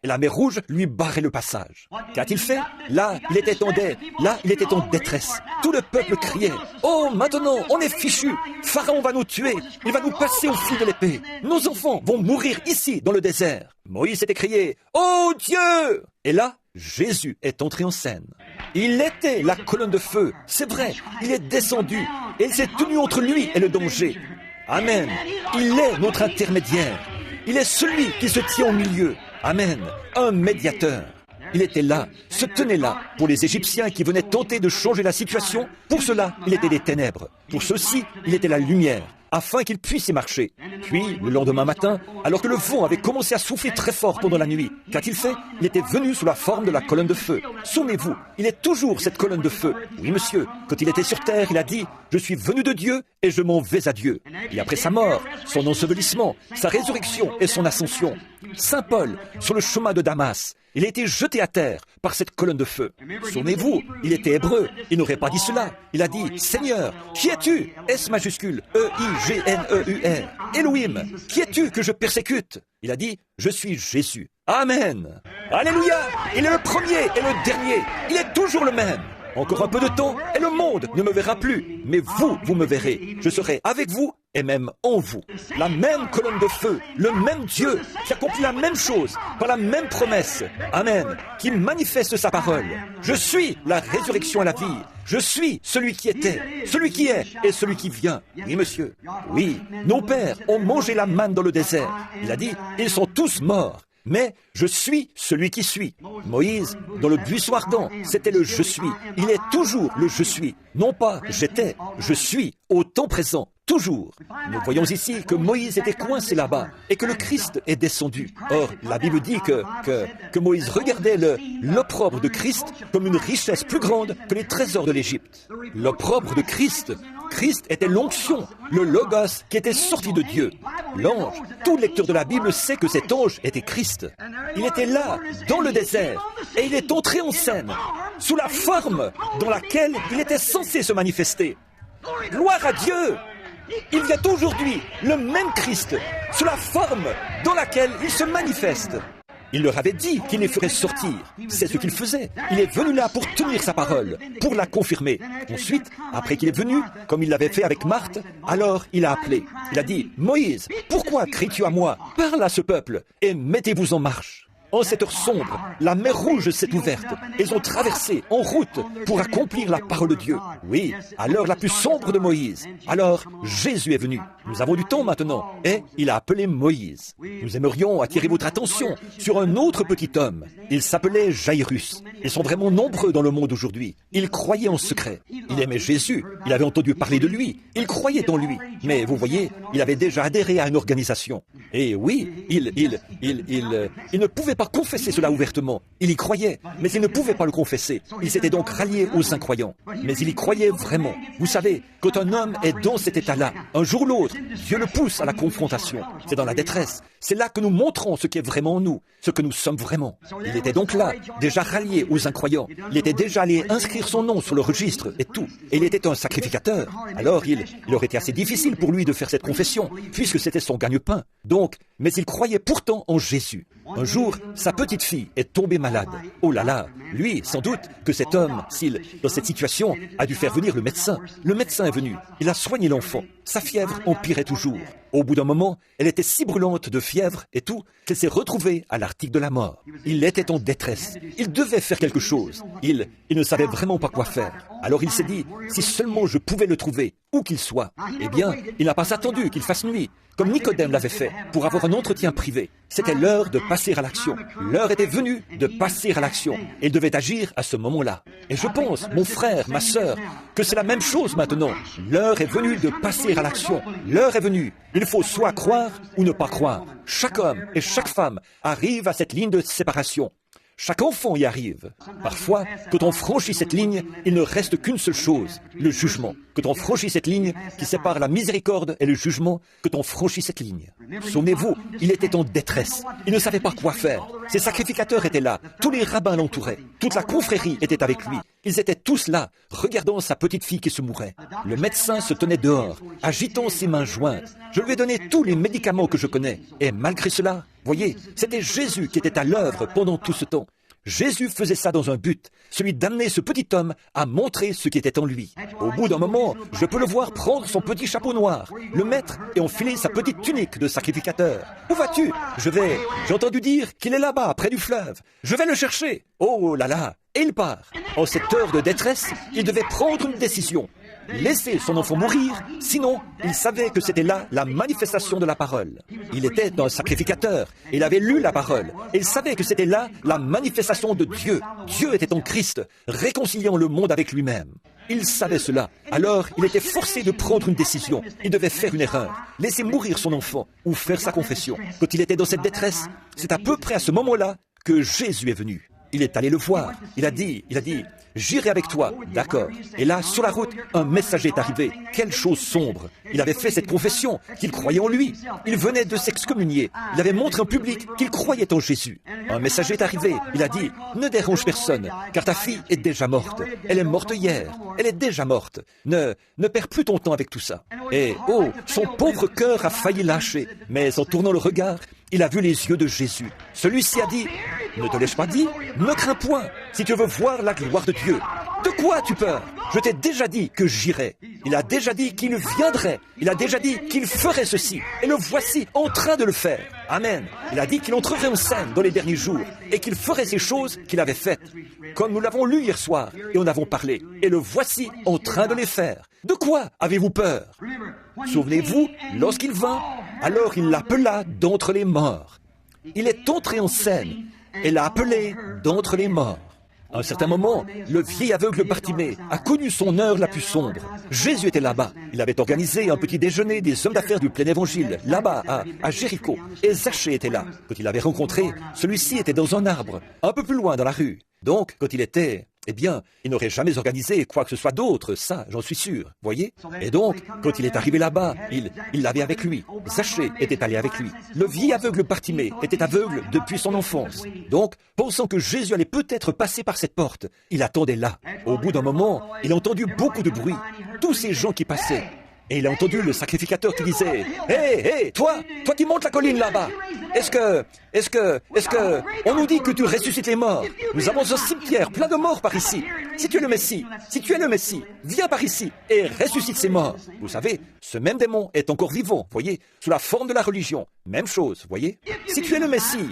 Et la mer Rouge lui barrait le passage. Qu'a-t-il fait? Là, il était en détresse. Tout le peuple criait « Oh, maintenant, on est fichus! Pharaon va nous tuer! Il va nous passer au fil de l'épée! Nos enfants vont mourir ici, dans le désert! » Moïse s'est écrié « Oh Dieu !» Et là, Jésus est entré en scène. Il était la colonne de feu. C'est vrai, il est descendu. Et il s'est tenu entre lui et le danger. Amen. Il est notre intermédiaire. Il est celui qui se tient au milieu. Amen. Un médiateur. Il était là, se tenait là, pour les Égyptiens qui venaient tenter de changer la situation. Pour cela, il était des ténèbres. Pour ceux-ci, il était la lumière, afin qu'ils puissent y marcher. Puis, le lendemain matin, alors que le vent avait commencé à souffler très fort pendant la nuit, qu'a-t-il fait? Il était venu sous la forme de la colonne de feu. Souvenez-vous, il est toujours cette colonne de feu. Oui, monsieur, quand il était sur terre, il a dit « Je suis venu de Dieu et je m'en vais à Dieu ». Et après sa mort, son ensevelissement, sa résurrection et son ascension, Saint Paul, sur le chemin de Damas, il a été jeté à terre par cette colonne de feu. Souvenez-vous, il était hébreu, il n'aurait pas dit cela. Il a dit « Seigneur, qui es-tu » S majuscule, E-I-G-N-E-U-R. Elohim, qui es-tu que je persécute? Il a dit « Je suis Jésus ». Amen. Alléluia. Il est le premier et le dernier. Il est toujours le même. Encore un peu de temps et le monde ne me verra plus. Mais vous, vous me verrez. Je serai avec vous et même en vous. La même colonne de feu, le même Dieu qui accomplit la même chose par la même promesse. Amen. Qui manifeste sa parole. Je suis la résurrection et la vie. Je suis celui qui était, celui qui est et celui qui vient. Oui, monsieur. Oui, nos pères ont mangé la manne dans le désert. Il a dit, ils sont tous morts. Mais je suis celui qui suis. Moïse, dans le buisson ardent, c'était le je suis. Il est toujours le je suis. Non pas j'étais, je suis, au temps présent, toujours. Nous voyons ici que Moïse était coincé là-bas et que le Christ est descendu. Or, la Bible dit que Moïse regardait l'opprobre de Christ comme une richesse plus grande que les trésors de l'Égypte. L'opprobre de Christ était l'onction, le logos qui était sorti de Dieu. L'ange, tout lecteur de la Bible sait que cet ange était Christ. Il était là, dans le désert, et il est entré en scène, sous la forme dans laquelle il était censé se manifester. Gloire à Dieu! Il y a aujourd'hui le même Christ, sous la forme dans laquelle il se manifeste. Il leur avait dit qu'il les ferait sortir. C'est ce qu'il faisait. Il est venu là pour tenir sa parole, pour la confirmer. Ensuite, après qu'il est venu, comme il l'avait fait avec Marthe, alors il a appelé. Il a dit, « Moïse, pourquoi cries-tu à moi? Parle à ce peuple et mettez-vous en marche. » En cette heure sombre, la mer Rouge s'est ouverte. Ils ont traversé en route pour accomplir la parole de Dieu. Oui, à l'heure la plus sombre de Moïse. Alors, Jésus est venu. Nous avons du temps maintenant. Et il a appelé Moïse. Nous aimerions attirer votre attention sur un autre petit homme. Il s'appelait Jairus. Ils sont vraiment nombreux dans le monde aujourd'hui. Il croyait en secret. Il aimait Jésus. Il avait entendu parler de lui. Il croyait en lui. Mais vous voyez, il avait déjà adhéré à une organisation. Et oui, il ne pouvait pas confesser cela ouvertement. Il y croyait, mais il ne pouvait pas le confesser. Il s'était donc rallié aux incroyants. Mais il y croyait vraiment. Vous savez, quand un homme est dans cet état-là, un jour ou l'autre, Dieu le pousse à la confrontation. C'est dans la détresse. C'est là que nous montrons ce qui est vraiment en nous, ce que nous sommes vraiment. Il était donc là, déjà rallié aux incroyants. Il était déjà allé inscrire son nom sur le registre et tout. Et il était un sacrificateur. Alors il aurait été assez difficile pour lui de faire cette confession, puisque c'était son gagne-pain. Donc, mais il croyait pourtant en Jésus. Un jour, sa petite fille est tombée malade. Oh là là, lui, sans doute que cet homme, dans cette situation, a dû faire venir le médecin. Le médecin est venu. Il a soigné l'enfant. Sa fièvre empirait toujours. Au bout d'un moment, elle était si brûlante de fièvre et tout, qu'elle s'est retrouvée à l'article de la mort. Il était en détresse. Il devait faire quelque chose. Il ne savait vraiment pas quoi faire. Alors il s'est dit, si seulement je pouvais le trouver, où qu'il soit. Eh bien, il n'a pas attendu qu'il fasse nuit, comme Nicodème l'avait fait, pour avoir un entretien privé. C'était l'heure de passer à l'action. L'heure était venue de passer à l'action. Il devait agir à ce moment-là. Et je pense, mon frère, ma sœur, que c'est la même chose maintenant. L'heure est venue de passer à l'action. L'heure est venue. Il faut soit croire ou ne pas croire. Chaque homme et chaque femme arrive à cette ligne de séparation. Chaque enfant y arrive. Parfois, quand on franchit cette ligne, il ne reste qu'une seule chose, le jugement. Quand on franchit cette ligne qui sépare la miséricorde et le jugement, quand on franchit cette ligne. Souvenez-vous, il était en détresse. Il ne savait pas quoi faire. Ses sacrificateurs étaient là. Tous les rabbins l'entouraient. Toute la confrérie était avec lui. Ils étaient tous là, regardant sa petite fille qui se mourait. Le médecin se tenait dehors, agitant ses mains jointes. Je lui ai donné tous les médicaments que je connais. Et malgré cela, voyez, c'était Jésus qui était à l'œuvre pendant tout ce temps. Jésus faisait ça dans un but, celui d'amener ce petit homme à montrer ce qui était en lui. Au bout d'un moment, je peux le voir prendre son petit chapeau noir, le mettre et enfiler sa petite tunique de sacrificateur. Où vas-tu? J'ai entendu dire qu'il est là-bas, près du fleuve. Je vais le chercher. Oh là là. Et il part. En cette heure de détresse, il devait prendre une décision. Laisser son enfant mourir, sinon il savait que c'était là la manifestation de la parole. Il était un sacrificateur, il avait lu la parole, et il savait que c'était là la manifestation de Dieu. Dieu était en Christ, réconciliant le monde avec lui-même. Il savait cela, alors il était forcé de prendre une décision. Il devait faire une erreur, laisser mourir son enfant, ou faire sa confession. Quand il était dans cette détresse, c'est à peu près à ce moment-là que Jésus est venu. Il est allé le voir. Il a dit, j'irai avec toi. D'accord. Et là, sur la route, un messager est arrivé. Quelle chose sombre. Il avait fait cette confession, qu'il croyait en lui. Il venait de s'excommunier. Il avait montré en public qu'il croyait en Jésus. Un messager est arrivé. Il a dit, ne dérange personne, car ta fille est déjà morte. Elle est morte hier. Elle est déjà morte. Ne perds plus ton temps avec tout ça. Et, oh, son pauvre cœur a failli lâcher. Mais en tournant le regard, il a vu les yeux de Jésus. Celui-ci a dit, ne te l'ai-je pas dit? Ne crains point, si tu veux voir la gloire de Dieu. De quoi as-tu peur? Je t'ai déjà dit que j'irais. Il a déjà dit qu'il viendrait. Il a déjà dit qu'il ferait ceci. Et le voici en train de le faire. Amen. Il a dit qu'il entrerait en scène dans les derniers jours et qu'il ferait ces choses qu'il avait faites. Comme nous l'avons lu hier soir et en avons parlé. Et le voici en train de les faire. De quoi avez-vous peur? Souvenez-vous, lorsqu'il vint, alors il l'appela d'entre les morts. Il est entré en scène et l'a appelé d'entre les morts. À un certain moment, le vieil aveugle Bartimée a connu son heure la plus sombre. Jésus était là-bas. Il avait organisé un petit déjeuner des hommes d'affaires du plein évangile, là-bas, à Jéricho. Et Zachée était là. Quand il l'avait rencontré, celui-ci était dans un arbre, un peu plus loin dans la rue. Donc, quand il était... Eh bien, il n'aurait jamais organisé quoi que ce soit d'autre, ça, j'en suis sûr, voyez? Et donc, quand il est arrivé là-bas, il l'avait avec lui. Zachée était allé avec lui. Le vieil aveugle Bartimée était aveugle depuis son enfance. Donc, pensant que Jésus allait peut-être passer par cette porte, il attendait là. Au bout d'un moment, il a entendu beaucoup de bruit. Tous ces gens qui passaient. Et il a entendu le sacrificateur qui disait « Hé, toi qui montes la colline là-bas, est-ce que, on nous dit que tu ressuscites les morts? Nous avons un cimetière plein de morts par ici. Si tu es le Messie, viens par ici et ressuscite ces morts. » Vous savez, ce même démon est encore vivant, voyez, sous la forme de la religion. Même chose, voyez. Si tu es le Messie,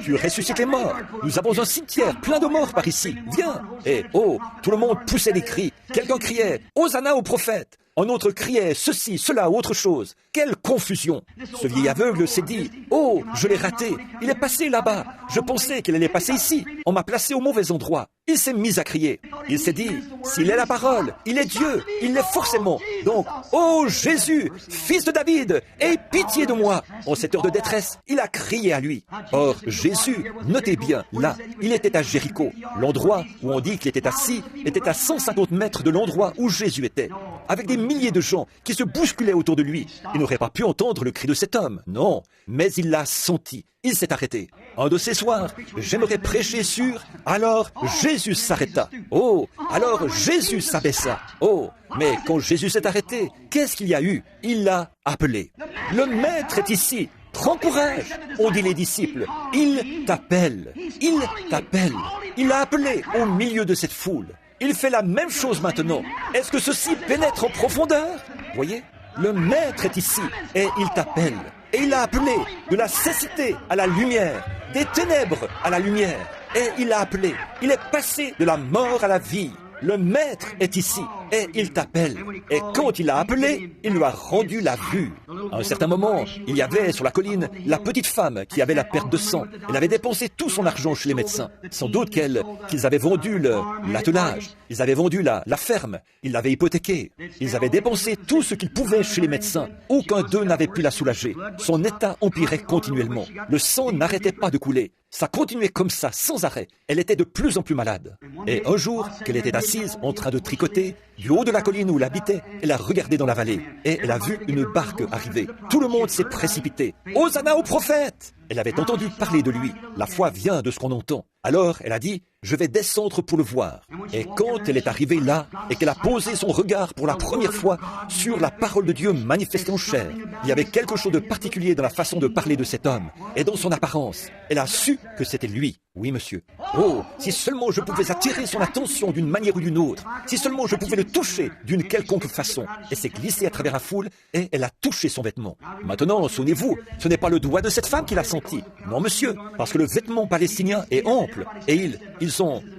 tu ressuscites les morts. Nous avons un cimetière plein de morts par ici. Viens. Et tout le monde poussait des cris. Quelqu'un criait « Hosanna au prophète !» Un autre criait ceci, cela, autre chose. Quelle confusion! Ce vieil aveugle s'est dit, « Oh, je l'ai raté, il est passé là-bas. Je pensais qu'il allait passer ici. On m'a placé au mauvais endroit. » Il s'est mis à crier. Il s'est dit, « S'il est la parole, il est Dieu, il l'est forcément. Donc, oh Jésus, fils de David, aie pitié de moi. » En cette heure de détresse, il a crié à lui. Or, Jésus, notez bien, là, il était à Jéricho. L'endroit où on dit qu'il était assis était à 150 mètres de l'endroit où Jésus était. Avec des milliers de gens qui se bousculaient autour de lui. Il n'aurait pas pu entendre le cri de cet homme, non, mais il l'a senti. Il s'est arrêté. Un de ces soirs, j'aimerais prêcher sur « Alors Jésus s'arrêta. » Oh, alors Jésus s'abaissa. Oh, mais quand Jésus s'est arrêté, qu'est-ce qu'il y a eu? Il l'a appelé. Le Maître est ici. Prends courage, ont dit les disciples. Il t'appelle. Il t'appelle. Il l'a appelé au milieu de cette foule. Il fait la même chose maintenant. Est-ce que ceci pénètre en profondeur? Voyez, le Maître est ici et il t'appelle. Et il l'a appelé de la cécité à la lumière, des ténèbres à la lumière. Et il l'a appelé. Il est passé de la mort à la vie. Le Maître est ici et il t'appelle. Et quand il l'a appelé, il lui a rendu la vue. À un certain moment, il y avait sur la colline la petite femme qui avait la perte de sang. Elle avait dépensé tout son argent chez les médecins. Sans doute qu'ils avaient vendu l'attelage, ils avaient vendu la ferme, ils l'avaient hypothéquée. Ils avaient dépensé tout ce qu'ils pouvaient chez les médecins. Aucun d'eux n'avait pu la soulager. Son état empirait continuellement. Le sang n'arrêtait pas de couler. Ça continuait comme ça, sans arrêt. Elle était de plus en plus malade. Et un jour, qu'elle était assise en train de tricoter, du haut de la colline où elle habitait, elle a regardé dans la vallée. Et elle a vu une barque arriver. Tout le monde s'est précipité. « Hosanna au prophète !» Elle avait entendu parler de lui. La foi vient de ce qu'on entend. Alors, elle a dit, « Je vais descendre pour le voir. » Et quand elle est arrivée là, et qu'elle a posé son regard pour la première fois sur la parole de Dieu manifestée en chair, il y avait quelque chose de particulier dans la façon de parler de cet homme, et dans son apparence. Elle a su que c'était lui. Oui, monsieur. Oh, si seulement je pouvais attirer son attention d'une manière ou d'une autre, si seulement je pouvais le toucher d'une quelconque façon. Elle s'est glissée à travers la foule et elle a touché son vêtement. Maintenant, souvenez-vous, ce n'est pas le doigt de cette femme qui l'a senti. Non, monsieur, parce que le vêtement palestinien est ample et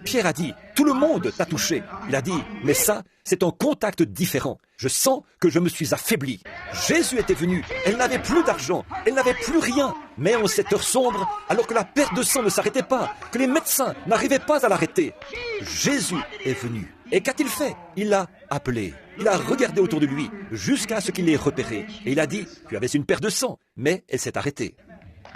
Pierre a dit, tout le monde t'a touché. Il a dit, mais ça, c'est un contact différent. Je sens que je me suis affaibli. Jésus était venu. Elle n'avait plus d'argent. Elle n'avait plus rien. Mais en cette heure sombre, alors que la perte de sang ne s'arrêtait pas, que les médecins n'arrivaient pas à l'arrêter, Jésus est venu. Et qu'a-t-il fait? Il l'a appelé. Il a regardé autour de lui jusqu'à ce qu'il l'ait repéré. Et il a dit, tu avais une perte de sang. Mais elle s'est arrêtée.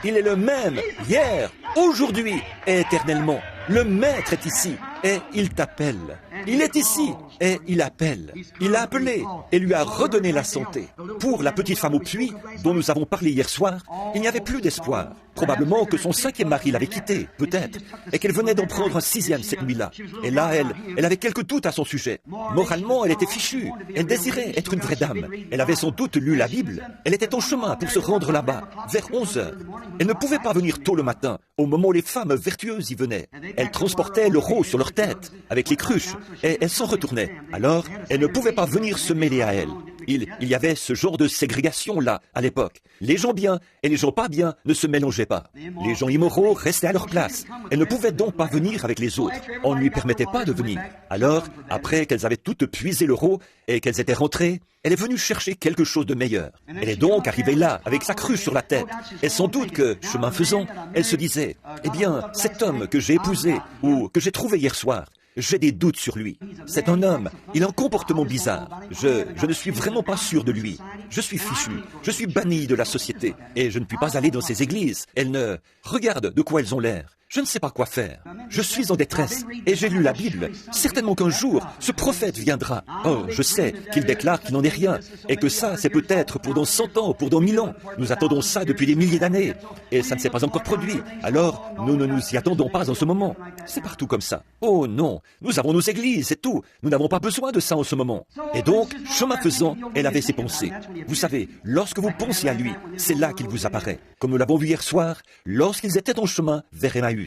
Il est le même hier, aujourd'hui et éternellement. Le Maître est ici et il t'appelle. Il est ici et il appelle. Il l'a appelé et lui a redonné la santé. Pour la petite femme au puits dont nous avons parlé hier soir, il n'y avait plus d'espoir. Probablement que son 5e mari l'avait quittée, peut-être, et qu'elle venait d'en prendre un 6e cette nuit-là. Et là, elle avait quelques doutes à son sujet. Moralement, elle était fichue. Elle désirait être une vraie dame. Elle avait sans doute lu la Bible. Elle était en chemin pour se rendre là-bas, vers 11 heures. Elle ne pouvait pas venir tôt le matin, au moment où les femmes vertueuses y venaient. Elles transportaient l'euro sur leur tête, avec les cruches, et elles s'en retournaient. Alors, elles ne pouvaient pas venir se mêler à elle. Il y avait ce genre de ségrégation là, à l'époque. Les gens bien et les gens pas bien ne se mélangeaient pas. Les gens immoraux restaient à leur place. Elles ne pouvaient donc pas venir avec les autres. On ne lui permettait pas de venir. Alors, après qu'elles avaient toutes puisé l'euro et qu'elles étaient rentrées, elle est venue chercher quelque chose de meilleur. Elle est donc arrivée là, avec sa cruche sur la tête. Et sans doute que, chemin faisant, elle se disait, « Eh bien, cet homme que j'ai épousé ou que j'ai trouvé hier soir, j'ai des doutes sur lui. C'est un homme, il a un comportement bizarre. Je ne suis vraiment pas sûr de lui. Je suis fichu, je suis banni de la société et je ne puis pas aller dans ces églises. Elles ne... Regarde de quoi elles ont l'air. Je ne sais pas quoi faire. Je suis en détresse et j'ai lu la Bible. Certainement qu'un jour, ce prophète viendra. Oh, je sais qu'il déclare qu'il n'en est rien et que ça, c'est peut-être pour dans 100 ans, pour dans 1000 ans. Nous attendons ça depuis des milliers d'années et ça ne s'est pas encore produit. Alors, nous ne nous y attendons pas en ce moment. C'est partout comme ça. Oh non, nous avons nos églises, c'est tout. Nous n'avons pas besoin de ça en ce moment. Et donc, chemin faisant, elle avait ses pensées. Vous savez, lorsque vous pensez à lui, c'est là qu'il vous apparaît. Comme nous l'avons vu hier soir, lorsqu'ils étaient en chemin vers Emmaüs.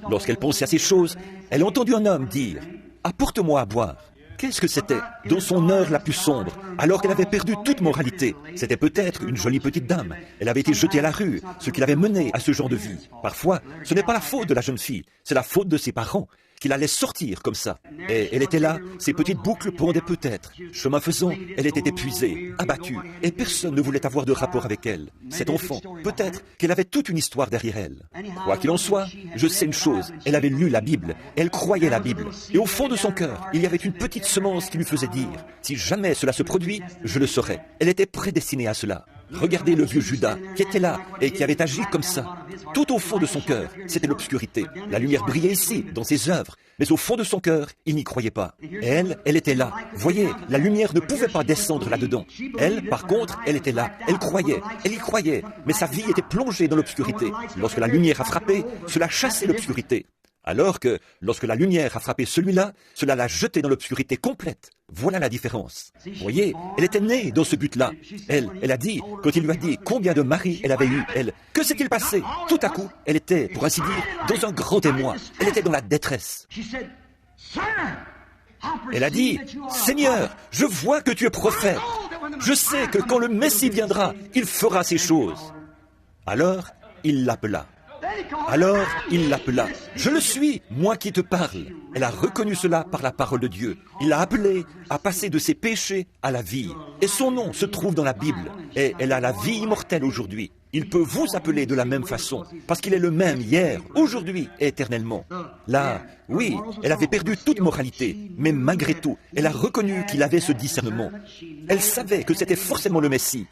Lorsqu'elle pensait à ces choses, elle a entendu un homme dire « Apporte-moi à boire ». Qu'est-ce que c'était? Dans son heure la plus sombre, alors qu'elle avait perdu toute moralité. C'était peut-être une jolie petite dame. Elle avait été jetée à la rue, ce qui l'avait menée à ce genre de vie. Parfois, ce n'est pas la faute de la jeune fille, c'est la faute de ses parents, qui la laissent sortir comme ça. Et elle était là, ses petites boucles pendaient peut-être. Chemin faisant, elle était épuisée, abattue, et personne ne voulait avoir de rapport avec elle. Cet enfant, peut-être qu'elle avait toute une histoire derrière elle. Quoi qu'il en soit, je sais une chose, elle avait lu la Bible, elle croyait la Bible, et au fond de son cœur, il y avait une petite semence qui lui faisait dire, si jamais cela se produit, je le saurai. Elle était prédestinée à cela. Regardez le vieux Judas, qui était là et qui avait agi comme ça. Tout au fond de son cœur, c'était l'obscurité. La lumière brillait ici, dans ses œuvres, mais au fond de son cœur, il n'y croyait pas. Et elle était là. Voyez, la lumière ne pouvait pas descendre là-dedans. Elle, par contre, elle était là. Elle y croyait, mais sa vie était plongée dans l'obscurité. Lorsque la lumière a frappé, cela chassait l'obscurité. Alors que, lorsque la lumière a frappé celui-là, cela l'a jeté dans l'obscurité complète. Voilà la différence. Voyez, elle était née dans ce but-là. Elle a dit, quand il lui a dit combien de maris elle avait eu, que s'est-il passé? Tout à coup, elle était, pour ainsi dire, dans un grand émoi. Elle était dans la détresse. Elle a dit, Seigneur, je vois que tu es prophète. Je sais que quand le Messie viendra, il fera ces choses. Alors, il l'appela. Je le suis, moi qui te parle. Elle a reconnu cela par la parole de Dieu. Il l'a appelé à passer de ses péchés à la vie. Et son nom se trouve dans la Bible. Et elle a la vie immortelle aujourd'hui. Il peut vous appeler de la même façon, parce qu'il est le même hier, aujourd'hui et éternellement. Là, oui, elle avait perdu toute moralité, mais malgré tout, elle a reconnu qu'il avait ce discernement. Elle savait que c'était forcément le Messie.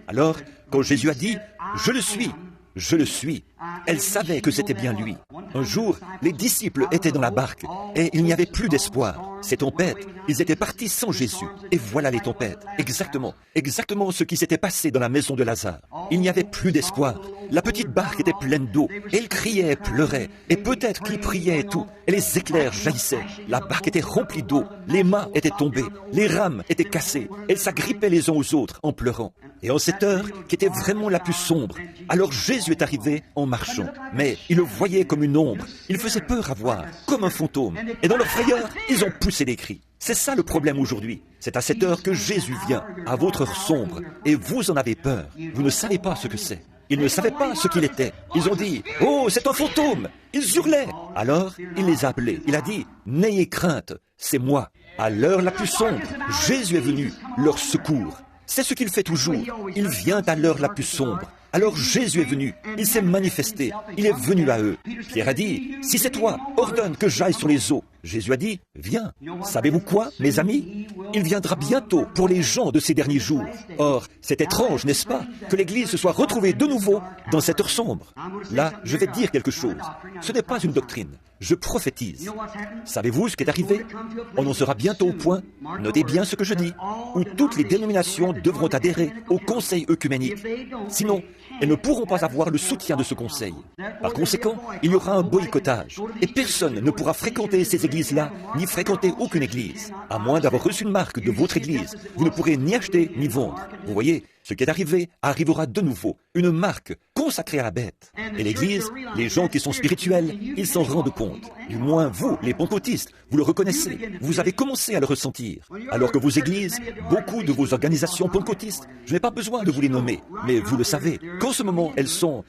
Alors, quand Jésus a dit « Je le suis », elle savait que c'était bien lui. Un jour, les disciples étaient dans la barque et il n'y avait plus d'espoir. Ces tempêtes, ils étaient partis sans Jésus. Et voilà les tempêtes. Exactement ce qui s'était passé dans la maison de Lazare. Il n'y avait plus d'espoir. La petite barque était pleine d'eau et ils criaient et pleuraient. Et peut-être qu'ils priaient et tout. Et les éclairs jaillissaient. La barque était remplie d'eau. Les mâts étaient tombés. Les rames étaient cassées. Elles s'agrippaient les uns aux autres en pleurant. Et en cette heure, qui était vraiment la plus sombre, alors Jésus est arrivé en marchant. Mais ils le voyaient comme une ombre. Il faisait peur à voir, comme un fantôme. Et dans leur frayeur, ils ont poussé des cris. C'est ça le problème aujourd'hui. C'est à cette heure que Jésus vient, à votre heure sombre, et vous en avez peur. Vous ne savez pas ce que c'est. Ils ne savaient pas ce qu'il était. Ils ont dit, « Oh, c'est un fantôme !» Ils hurlaient. Alors, il les a appelés. Il a dit, « N'ayez crainte, c'est moi. » À l'heure la plus sombre, Jésus est venu, leur secours. C'est ce qu'il fait toujours. Il vient à l'heure la plus sombre. Alors Jésus est venu, il s'est manifesté, il est venu à eux. Pierre a dit, si c'est toi, ordonne que j'aille sur les eaux. Jésus a dit, viens. Savez-vous quoi, mes amis? Il viendra bientôt pour les gens de ces derniers jours. Or, c'est étrange, n'est-ce pas, que l'Église se soit retrouvée de nouveau dans cette heure sombre. Là, je vais dire quelque chose. Ce n'est pas une doctrine. Je prophétise. Savez-vous ce qui est arrivé? On en sera bientôt au point, notez bien ce que je dis, où toutes les dénominations devront adhérer au Conseil œcuménique. Sinon, elles ne pourront pas avoir le soutien de ce Conseil. Par conséquent, il y aura un boycottage, et personne ne pourra fréquenter ces églises-là, ni fréquenter aucune église. À moins d'avoir reçu une marque de votre église, vous ne pourrez ni acheter ni vendre. Vous voyez, ce qui est arrivé arrivera de nouveau, une marque consacrée à la bête. Et l'Église, les gens qui sont spirituels, ils s'en rendent compte. Du moins vous, les pentecôtistes, vous le reconnaissez. Vous avez commencé à le ressentir. Alors que vos églises, beaucoup de vos organisations pentecôtistes, je n'ai pas besoin de vous les nommer, mais vous le savez, qu'en ce moment, elles sont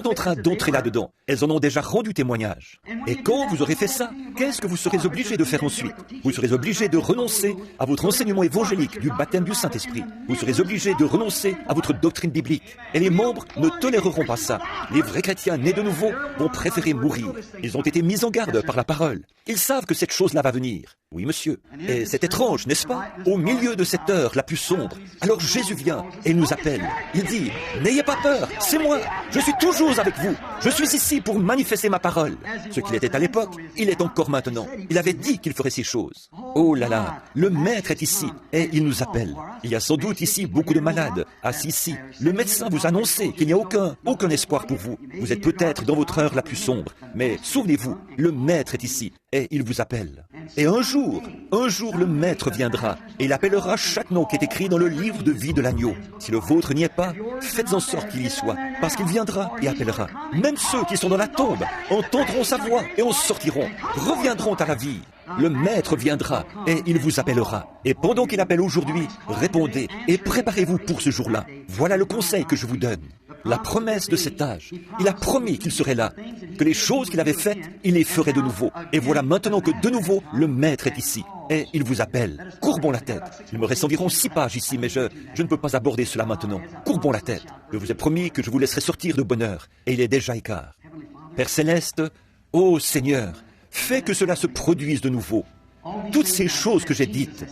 en train d'entrer là-dedans. Elles en ont déjà rendu témoignage. Et quand vous aurez fait ça, qu'est-ce que vous serez obligé de faire ensuite? Vous serez obligé de renoncer à votre enseignement évangélique du baptême du Saint-Esprit. Vous serez obligé de renoncer à votre doctrine biblique. Et les membres ne toléreront pas ça. Les vrais chrétiens nés de nouveau vont préférer mourir. Ils ont été mis en garde par la parole. Ils savent que cette chose-là va venir. Oui, monsieur. Et c'est étrange, n'est-ce pas? Au milieu de cette heure la plus sombre, alors Jésus vient et il nous appelle. Il dit, n'ayez pas peur, c'est moi. Je suis toujours avec vous. Je suis ici pour manifester ma parole. Ce qu'il était à l'époque, il est encore maintenant. Il avait dit qu'il ferait ces choses. Oh là là, le Maître est ici et il nous appelle. Il y a sans doute ici beaucoup de malades, assis ici. Le médecin vous a annoncé qu'il n'y a aucun espoir pour vous. Vous êtes peut-être dans votre heure la plus sombre. Mais souvenez-vous, le Maître est ici et il vous appelle. Et un jour, le Maître viendra et il appellera chaque nom qui est écrit dans le livre de vie de l'agneau. Si le vôtre n'y est pas, faites en sorte qu'il y soit, parce qu'il viendra et appellera. Même ceux qui sont dans la tombe entendront sa voix et en sortiront, reviendront à la vie. Le Maître viendra et il vous appellera. Et pendant qu'il appelle aujourd'hui, répondez et préparez-vous pour ce jour-là. Voilà le conseil que je vous donne. La promesse de cet âge, il a promis qu'il serait là, que les choses qu'il avait faites, il les ferait de nouveau. Et voilà maintenant que de nouveau, le Maître est ici. Et il vous appelle. Courbons la tête. Il me reste environ 6 pages ici, mais je ne peux pas aborder cela maintenant. Courbons la tête. Je vous ai promis que je vous laisserai sortir de bonne heure. Et il est déjà écart. Père Céleste, ô Seigneur, fais que cela se produise de nouveau. Toutes ces choses que j'ai dites,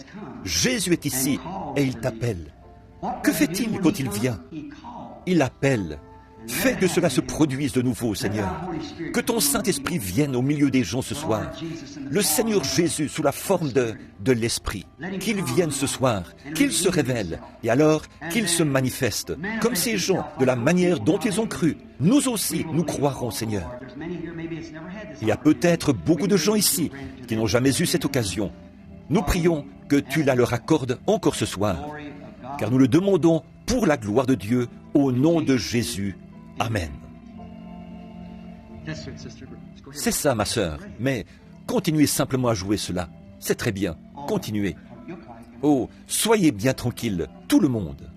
Jésus est ici et il t'appelle. Que fait-il quand il vient? Il appelle. Fais que cela se produise de nouveau, Seigneur. Que ton Saint-Esprit vienne au milieu des gens ce soir. Le Seigneur Jésus sous la forme de l'Esprit. Qu'il vienne ce soir, qu'il se révèle, et alors qu'il se manifeste, comme ces gens, de la manière dont ils ont cru. Nous aussi, nous croirons, Seigneur. Il y a peut-être beaucoup de gens ici qui n'ont jamais eu cette occasion. Nous prions que tu la leur accordes encore ce soir, car nous le demandons pour la gloire de Dieu, au nom de Jésus. Amen. C'est ça, ma sœur, mais continuez simplement à jouer cela. C'est très bien, continuez. Oh, soyez bien tranquille, tout le monde.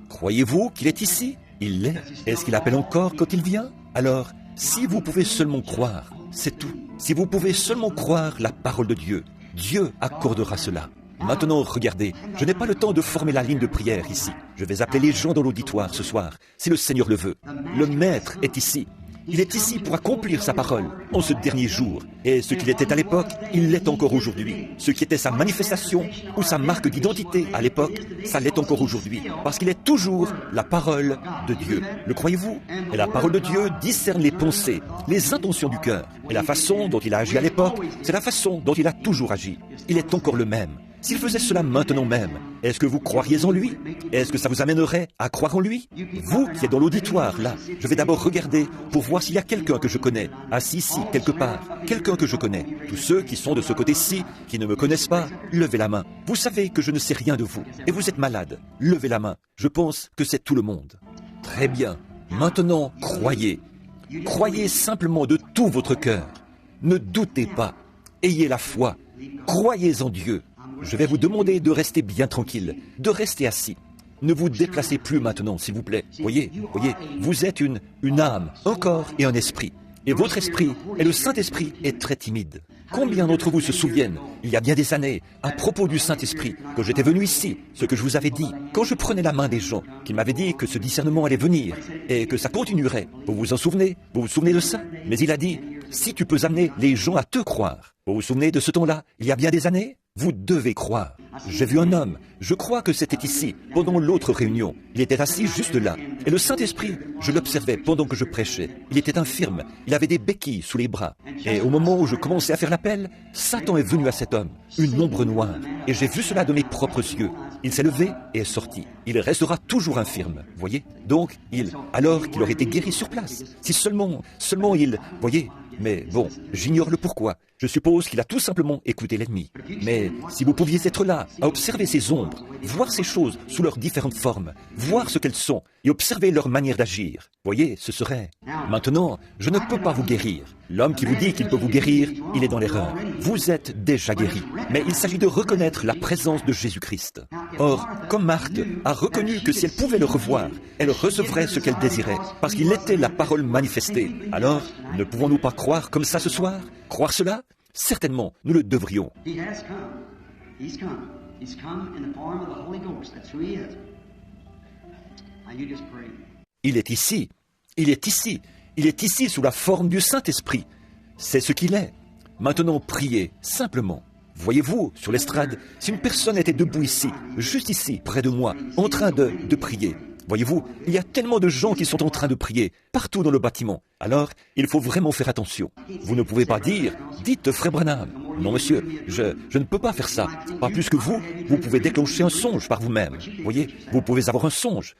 Croyez-vous qu'il est ici? Il l'est. Est-ce qu'il appelle encore quand il vient? Alors, si vous pouvez seulement croire, c'est tout. Si vous pouvez seulement croire la parole de Dieu, Dieu accordera cela. Maintenant, regardez, je n'ai pas le temps de former la ligne de prière ici. Je vais appeler les gens dans l'auditoire ce soir, si le Seigneur le veut. Le Maître est ici. Il est ici pour accomplir sa parole en ce dernier jour. Et ce qu'il était à l'époque, il l'est encore aujourd'hui. Ce qui était sa manifestation ou sa marque d'identité à l'époque, ça l'est encore aujourd'hui. Parce qu'il est toujours la parole de Dieu. Le croyez-vous? Et la parole de Dieu discerne les pensées, les intentions du cœur. Et la façon dont il a agi à l'époque, c'est la façon dont il a toujours agi. Il est encore le même. S'il faisait cela maintenant même, est-ce que vous croiriez en lui? Est-ce que ça vous amènerait à croire en lui? Vous qui êtes dans l'auditoire, là, je vais d'abord regarder pour voir s'il y a quelqu'un que je connais, assis ici, quelque part, quelqu'un que je connais. Tous ceux qui sont de ce côté-ci, qui ne me connaissent pas, levez la main. Vous savez que je ne sais rien de vous, et vous êtes malade. Levez la main. Je pense que c'est tout le monde. Très bien. Maintenant, croyez. Croyez simplement de tout votre cœur. Ne doutez pas. Ayez la foi. Croyez en Dieu. Je vais vous demander de rester bien tranquille, de rester assis. Ne vous déplacez plus maintenant, s'il vous plaît. Voyez, vous êtes une âme, un corps et un esprit. Et votre esprit, et le Saint-Esprit, est très timide. Combien d'entre vous se souviennent, il y a bien des années, à propos du Saint-Esprit, quand j'étais venu ici, ce que je vous avais dit, quand je prenais la main des gens, qu'ils m'avaient dit que ce discernement allait venir, et que ça continuerait. Vous vous en souvenez? Vous vous souvenez de ça? Mais il a dit, si tu peux amener les gens à te croire, Vous vous souvenez de ce ton-là, il y a bien des années? Vous devez croire. J'ai vu un homme, je crois que c'était ici, pendant l'autre réunion. Il était assis juste là. Et le Saint-Esprit, je l'observais pendant que je prêchais. Il était infirme, il avait des béquilles sous les bras. Et au moment où je commençais à faire l'appel, Satan est venu à cet homme, une ombre noire. Et j'ai vu cela de mes propres yeux. Il s'est levé et est sorti. Il restera toujours infirme, voyez? Donc, alors qu'il aurait été guéri sur place. Si seulement il, voyez? Mais bon, j'ignore le pourquoi. Je suppose qu'il a tout simplement écouté l'ennemi. Mais si vous pouviez être là, à observer ces ombres, voir ces choses sous leurs différentes formes, voir ce qu'elles sont et observer leur manière d'agir, voyez, ce serait... Maintenant, je ne peux pas vous guérir. L'homme qui vous dit qu'il peut vous guérir, il est dans l'erreur. Vous êtes déjà guéri. Mais il s'agit de reconnaître la présence de Jésus-Christ. Or, comme Marthe a reconnu que si elle pouvait le revoir, elle recevrait ce qu'elle désirait, parce qu'il était la parole manifestée. Alors, ne pouvons-nous pas croire comme ça ce soir? Croire cela? Certainement, nous le devrions. Il est ici. Il est ici. Il est ici sous la forme du Saint-Esprit. C'est ce qu'il est. Maintenant, priez, simplement. Voyez-vous, sur l'estrade, si une personne était debout ici, juste ici, près de moi, en train de prier, voyez-vous, il y a tellement de gens qui sont en train de prier, partout dans le bâtiment. Alors, il faut vraiment faire attention. Vous ne pouvez pas dire, dites frère Branham. Non monsieur, je ne peux pas faire ça. Pas plus que vous pouvez déclencher un songe par vous-même. Voyez, vous pouvez avoir un songe.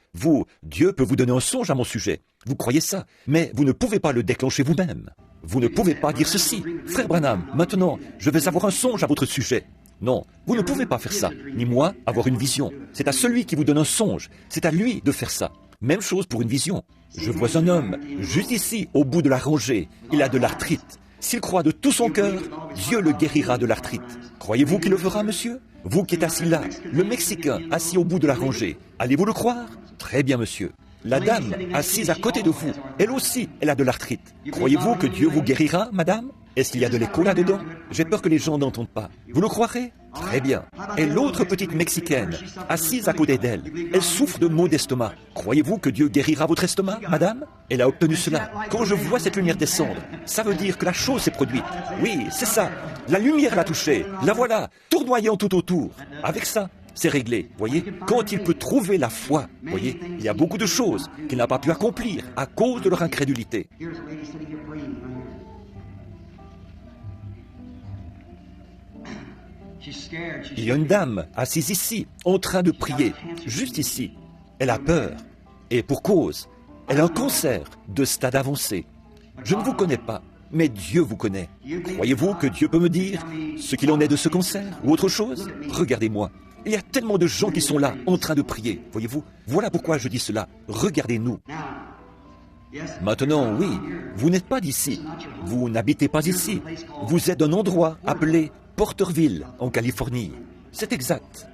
Dieu peut vous donner un songe à mon sujet. Vous croyez ça, mais vous ne pouvez pas le déclencher vous-même. Vous ne pouvez pas dire ceci. Frère Branham, maintenant, je vais avoir un songe à votre sujet. Non, vous ne pouvez pas faire ça, ni moi avoir une vision. C'est à celui qui vous donne un songe, c'est à lui de faire ça. Même chose pour une vision. Je vois un homme, juste ici, au bout de la rangée, il a de l'arthrite. S'il croit de tout son cœur, Dieu le guérira de l'arthrite. Croyez-vous qu'il le fera, monsieur? Vous qui êtes assis là, le Mexicain assis au bout de la rangée, allez-vous le croire? Très bien, monsieur. La dame assise à côté de vous, elle aussi, elle a de l'arthrite. Croyez-vous que Dieu vous guérira, madame? Est-ce qu'il y a de l'écho là-dedans? J'ai peur que les gens n'entendent pas. Vous le croirez? Très bien. Et l'autre petite Mexicaine, assise à côté d'elle, elle souffre de maux d'estomac. Croyez-vous que Dieu guérira votre estomac, madame? Elle a obtenu cela. Quand je vois cette lumière descendre, ça veut dire que la chose s'est produite. Oui, c'est ça. La lumière l'a touchée. La voilà, tournoyant tout autour. Avec ça, c'est réglé, voyez. Quand il peut trouver la foi, voyez, il y a beaucoup de choses qu'il n'a pas pu accomplir à cause de leur incrédulité. Il y a une dame assise ici, en train de prier, juste ici. Elle a peur, et pour cause. Elle a un cancer de stade avancé. Je ne vous connais pas, mais Dieu vous connaît. Croyez-vous que Dieu peut me dire ce qu'il en est de ce cancer ou autre chose? Regardez-moi. Il y a tellement de gens qui sont là, en train de prier, voyez-vous. Voilà pourquoi je dis cela. Regardez-nous. Maintenant, oui, vous n'êtes pas d'ici. Vous n'habitez pas ici. Vous êtes d'un endroit appelé Porterville, en Californie. C'est exact.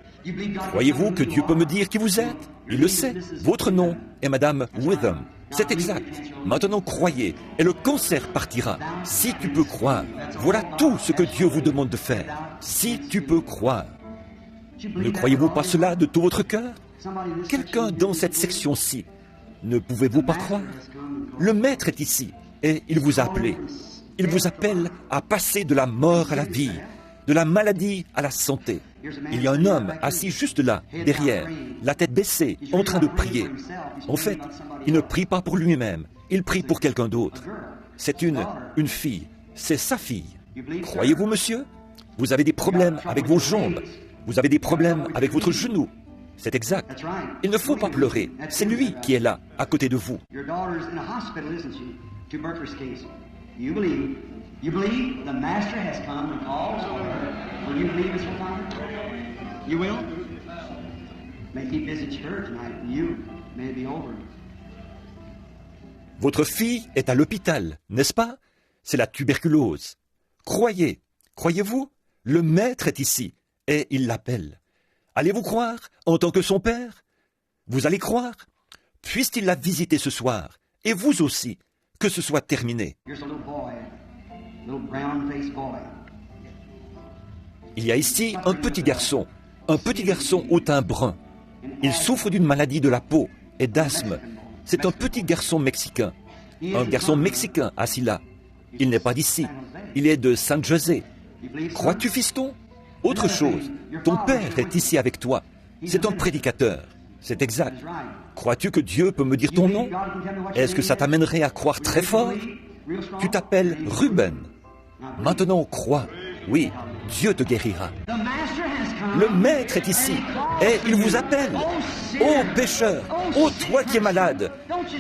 Croyez-vous que Dieu peut me dire qui vous êtes? Il le sait. Votre nom est Madame Witham. C'est exact. Maintenant, croyez, et le cancer partira. Si tu peux croire, voilà tout ce que Dieu vous demande de faire. Si tu peux croire. Ne croyez-vous pas cela de tout votre cœur? Quelqu'un dans cette section-ci, ne pouvez-vous pas croire? Le Maître est ici, et il vous a appelé. Il vous appelle à passer de la mort à la vie, de la maladie à la santé. Il y a un homme assis juste là, derrière, la tête baissée, en train de prier. En fait, il ne prie pas pour lui-même, il prie pour quelqu'un d'autre. C'est une fille, c'est sa fille. Croyez-vous, monsieur? Vous avez des problèmes avec vos jambes, vous avez des problèmes avec votre genou. C'est exact. Il ne faut pas pleurer, c'est lui qui est là, à côté de vous. You believe the Master has come and called on her? Will you believe this will come? You will? May he visit her tonight and you may it be over. Votre fille est à l'hôpital, n'est-ce pas? C'est la tuberculose. Croyez, croyez-vous? Le Maître est ici et il l'appelle. Allez-vous croire en tant que son père? Vous allez croire? Puisse-t-il la visiter ce soir? Et vous aussi, que ce soit terminé. Il y a ici un petit garçon au teint brun. Il souffre d'une maladie de la peau et d'asthme. C'est un petit garçon mexicain assis là. Il n'est pas d'ici, il est de San José. Crois-tu, fiston? Autre chose, ton père est ici avec toi. C'est un prédicateur. C'est exact. Crois-tu que Dieu peut me dire ton nom? Est-ce que ça t'amènerait à croire très fort? Tu t'appelles Ruben. Maintenant, crois. Oui, Dieu te guérira. Le Maître est ici et il vous appelle. Ô pécheur, ô toi qui es malade,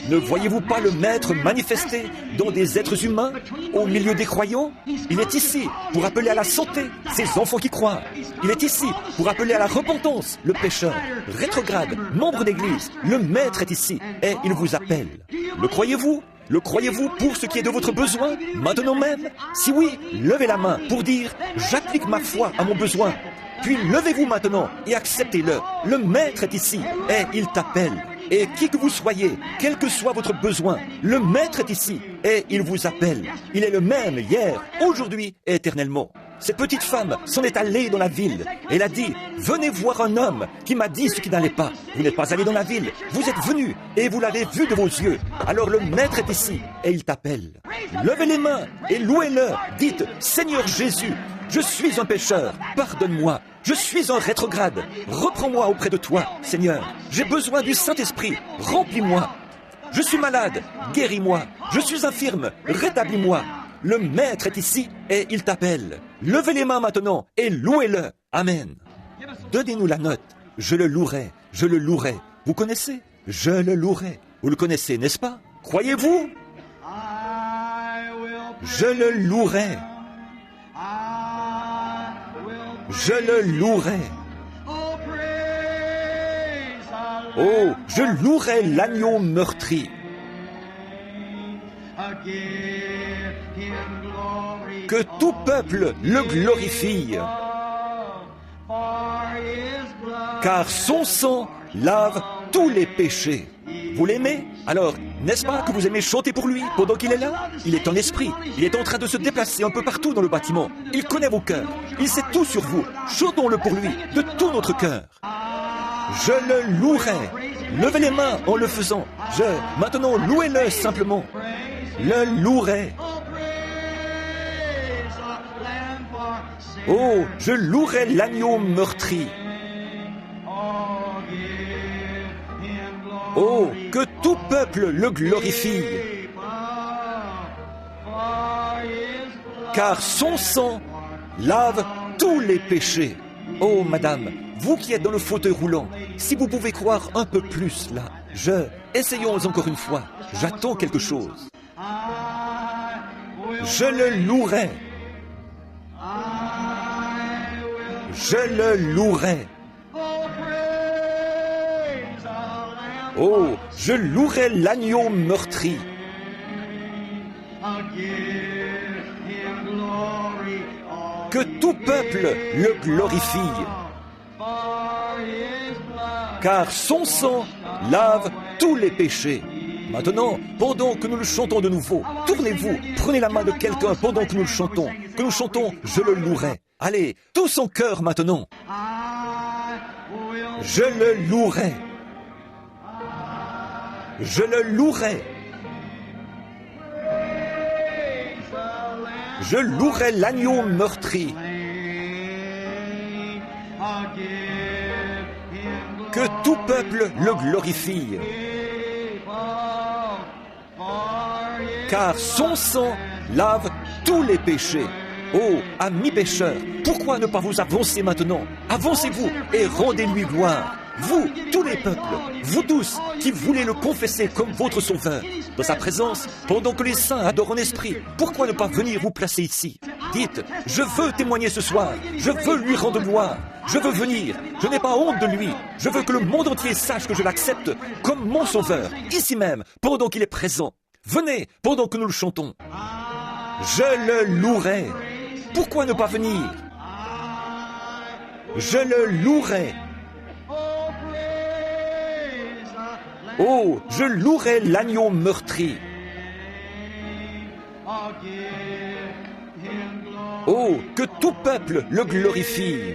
ne voyez-vous pas le Maître manifester dans des êtres humains au milieu des croyants? Il est ici pour appeler à la santé ces enfants qui croient. Il est ici pour appeler à la repentance le pécheur, rétrograde, membre d'église. Le Maître est ici et il vous appelle. Le croyez-vous? Le croyez-vous pour ce qui est de votre besoin, maintenant même? Si oui, levez la main pour dire « J'applique ma foi à mon besoin ». Puis levez-vous maintenant et acceptez-le. Le Maître est ici et il t'appelle. Et qui que vous soyez, quel que soit votre besoin, le Maître est ici et il vous appelle. Il est le même hier, aujourd'hui et éternellement. Cette petite femme s'en est allée dans la ville. Elle a dit, venez voir un homme qui m'a dit ce qui n'allait pas. Vous n'êtes pas allé dans la ville, vous êtes venu et vous l'avez vu de vos yeux. Alors le Maître est ici et il t'appelle. Levez les mains et louez-le. Dites, Seigneur Jésus, je suis un pécheur, pardonne-moi. Je suis un rétrograde. Reprends-moi auprès de toi, Seigneur. J'ai besoin du Saint-Esprit. Remplis-moi. Je suis malade. Guéris-moi. Je suis infirme. Rétablis-moi. Le Maître est ici et il t'appelle. Levez les mains maintenant et louez-le. Amen. Donnez-nous la note. Je le louerai. Je le louerai. Vous connaissez? Je le louerai. Vous le connaissez, n'est-ce pas? Croyez-vous? Je le louerai. Je le louerai. Oh, je louerai l'agneau meurtri. Que tout peuple le glorifie. Car son sang lave tous les péchés. Vous l'aimez? Alors, n'est-ce pas que vous aimez chanter pour lui pendant qu'il est là? Il est en esprit. Il est en train de se déplacer un peu partout dans le bâtiment. Il connaît vos cœurs. Il sait tout sur vous. Chantons-le pour lui, de tout notre cœur. Je le louerai. Levez les mains en le faisant. Maintenant, louez-le simplement. Le louerai. Oh, je louerai l'agneau meurtri. Oh, que tout peuple le glorifie. Car son sang lave tous les péchés. Oh, madame, vous qui êtes dans le fauteuil roulant, si vous pouvez croire un peu plus là, essayons encore une fois. J'attends quelque chose. Je le louerai. Je le louerai. Oh, je louerai l'agneau meurtri. Que tout peuple le glorifie. Car son sang lave tous les péchés. Maintenant, pendant que nous le chantons de nouveau, tournez-vous, prenez la main de quelqu'un pendant que nous le chantons. Que nous chantons, je le louerai. Allez, tous en chœur maintenant. Je le louerai. Je le louerai. Je louerai l'agneau meurtri. Que tout peuple le glorifie. Car son sang lave tous les péchés. Oh, amis pécheurs, pourquoi ne pas vous avancer maintenant? Avancez-vous et rendez-lui gloire. Vous, tous les peuples, vous tous qui voulez le confesser comme votre sauveur, dans sa présence, pendant que les saints adorent en esprit, pourquoi ne pas venir vous placer ici? Dites, je veux témoigner ce soir, je veux lui rendre gloire, je veux venir, je n'ai pas honte de lui, je veux que le monde entier sache que je l'accepte comme mon sauveur, ici même, pendant qu'il est présent. Venez, pendant que nous le chantons. Je le louerai. Pourquoi ne pas venir? Je le louerai. Oh, je louerai l'agneau meurtri. Oh, que tout peuple le glorifie.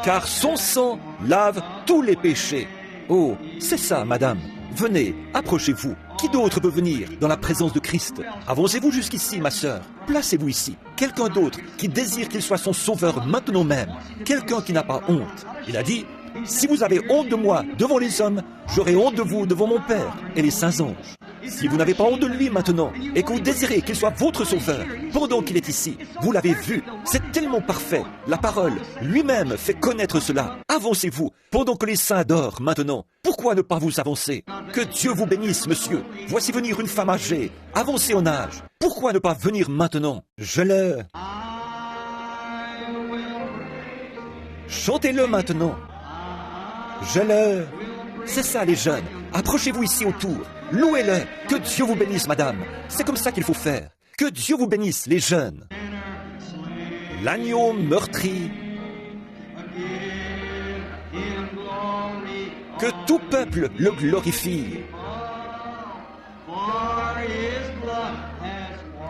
Car son sang lave tous les péchés. Oh, c'est ça, madame. Venez, approchez-vous. Qui d'autre peut venir dans la présence de Christ? Avancez-vous jusqu'ici, ma sœur. Placez-vous ici. Quelqu'un d'autre qui désire qu'il soit son sauveur maintenant même. Quelqu'un qui n'a pas honte. Il a dit, si vous avez honte de moi devant les hommes, j'aurai honte de vous devant mon Père et les saints anges. Si vous n'avez pas honte de lui maintenant et que vous désirez qu'il soit votre sauveur pendant qu'il est ici, vous l'avez vu, c'est tellement parfait. La parole lui-même fait connaître cela. Avancez-vous pendant que les saints adorent maintenant. Pourquoi ne pas vous avancer? Que Dieu vous bénisse, monsieur. Voici venir une femme âgée, avancée en âge. Pourquoi ne pas venir maintenant? Chantez-le maintenant. C'est ça les jeunes. Approchez-vous ici autour. Louez-le. Que Dieu vous bénisse, madame. C'est comme ça qu'il faut faire. Que Dieu vous bénisse, les jeunes. L'agneau meurtri. Que tout peuple le glorifie.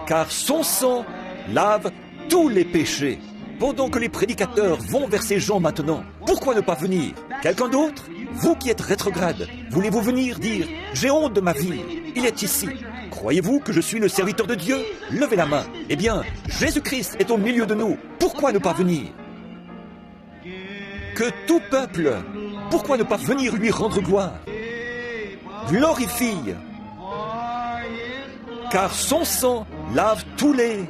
Car son sang lave tous les péchés. Pendant que les prédicateurs vont vers ces gens maintenant, pourquoi ne pas venir? Quelqu'un d'autre? Vous qui êtes rétrograde, voulez-vous venir dire « J'ai honte de ma vie, il est ici ». Croyez-vous que je suis le serviteur de Dieu? Levez la main. Eh bien, Jésus-Christ est au milieu de nous. Pourquoi ne pas venir? Que tout peuple, pourquoi ne pas venir lui rendre gloire? Glorifie, car son sang lave tous les...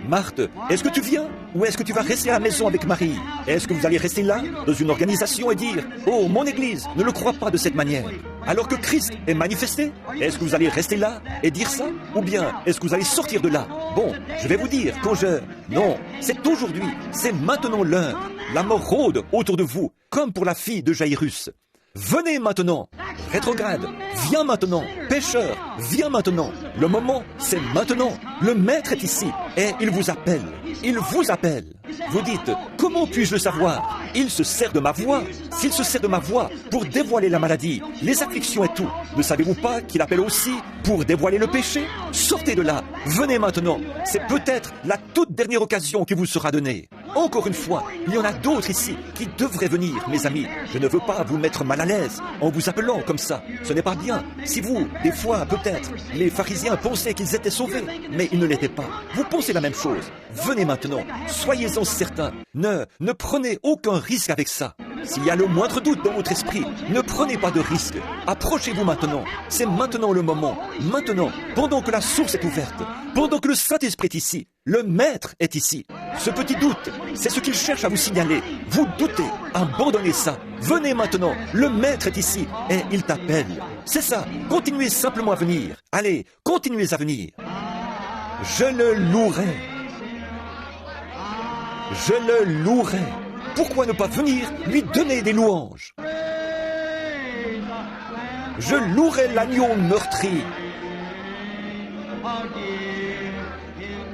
Marthe, est-ce que tu viens ou est-ce que tu vas rester à la maison avec Marie? Est-ce que vous allez rester là, dans une organisation et dire « Oh, mon Église ne le croit pas de cette manière » alors que Christ est manifesté? Est-ce que vous allez rester là et dire ça? Ou bien est-ce que vous allez sortir de là? Bon, je vais vous dire quand je... Non, c'est aujourd'hui, c'est maintenant l'heure. La mort rôde autour de vous, comme pour la fille de Jairus. Venez maintenant, rétrograde, viens maintenant, pécheur, viens maintenant. Le moment, c'est maintenant. Le Maître est ici et il vous appelle. Il vous appelle. Vous dites, comment puis-je le savoir? Il se sert de ma voix. S'il se sert de ma voix pour dévoiler la maladie, les afflictions et tout, ne savez-vous pas qu'il appelle aussi pour dévoiler le péché? Sortez de là, venez maintenant. C'est peut-être la toute dernière occasion qui vous sera donnée. Encore une fois, il y en a d'autres ici qui devraient venir, mes amis. Je ne veux pas vous mettre mal à l'aise en vous appelant comme ça. Ce n'est pas bien. Si vous, des fois, peut-être, les pharisiens pensaient qu'ils étaient sauvés, mais ils ne l'étaient pas. Vous pensez la même chose. Venez maintenant. Soyez-en certains. Ne prenez aucun risque avec ça. S'il y a le moindre doute dans votre esprit, ne prenez pas de risque. Approchez-vous maintenant. C'est maintenant le moment. Maintenant, pendant que la source est ouverte, pendant que le Saint-Esprit est ici, le Maître est ici. Ce petit doute, c'est ce qu'il cherche à vous signaler. Vous doutez, abandonnez ça. Venez maintenant, le Maître est ici et il t'appelle. C'est ça, continuez simplement à venir. Allez, continuez à venir. Je le louerai. Je le louerai. Pourquoi ne pas venir lui donner des louanges? Je louerai l'agneau meurtri.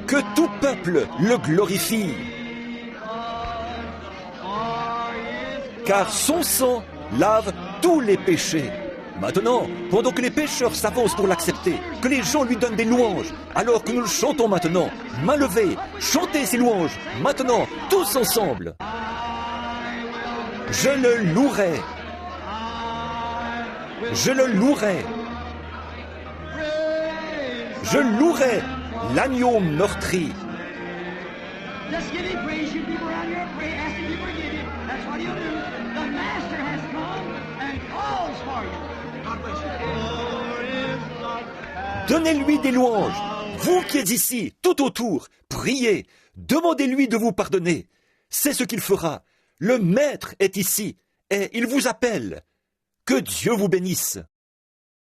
Que tout peuple le glorifie. Car son sang lave tous les péchés. Maintenant, pendant que les pécheurs s'avancent pour l'accepter, que les gens lui donnent des louanges, alors que nous le chantons maintenant, main levée, chantez ces louanges, maintenant, tous ensemble. Je le louerai. Je le louerai. Je louerai l'agneau meurtri. Donnez-lui des louanges. Vous qui êtes ici, tout autour, priez, demandez-lui de vous pardonner. C'est ce qu'il fera. Le Maître est ici et il vous appelle. Que Dieu vous bénisse.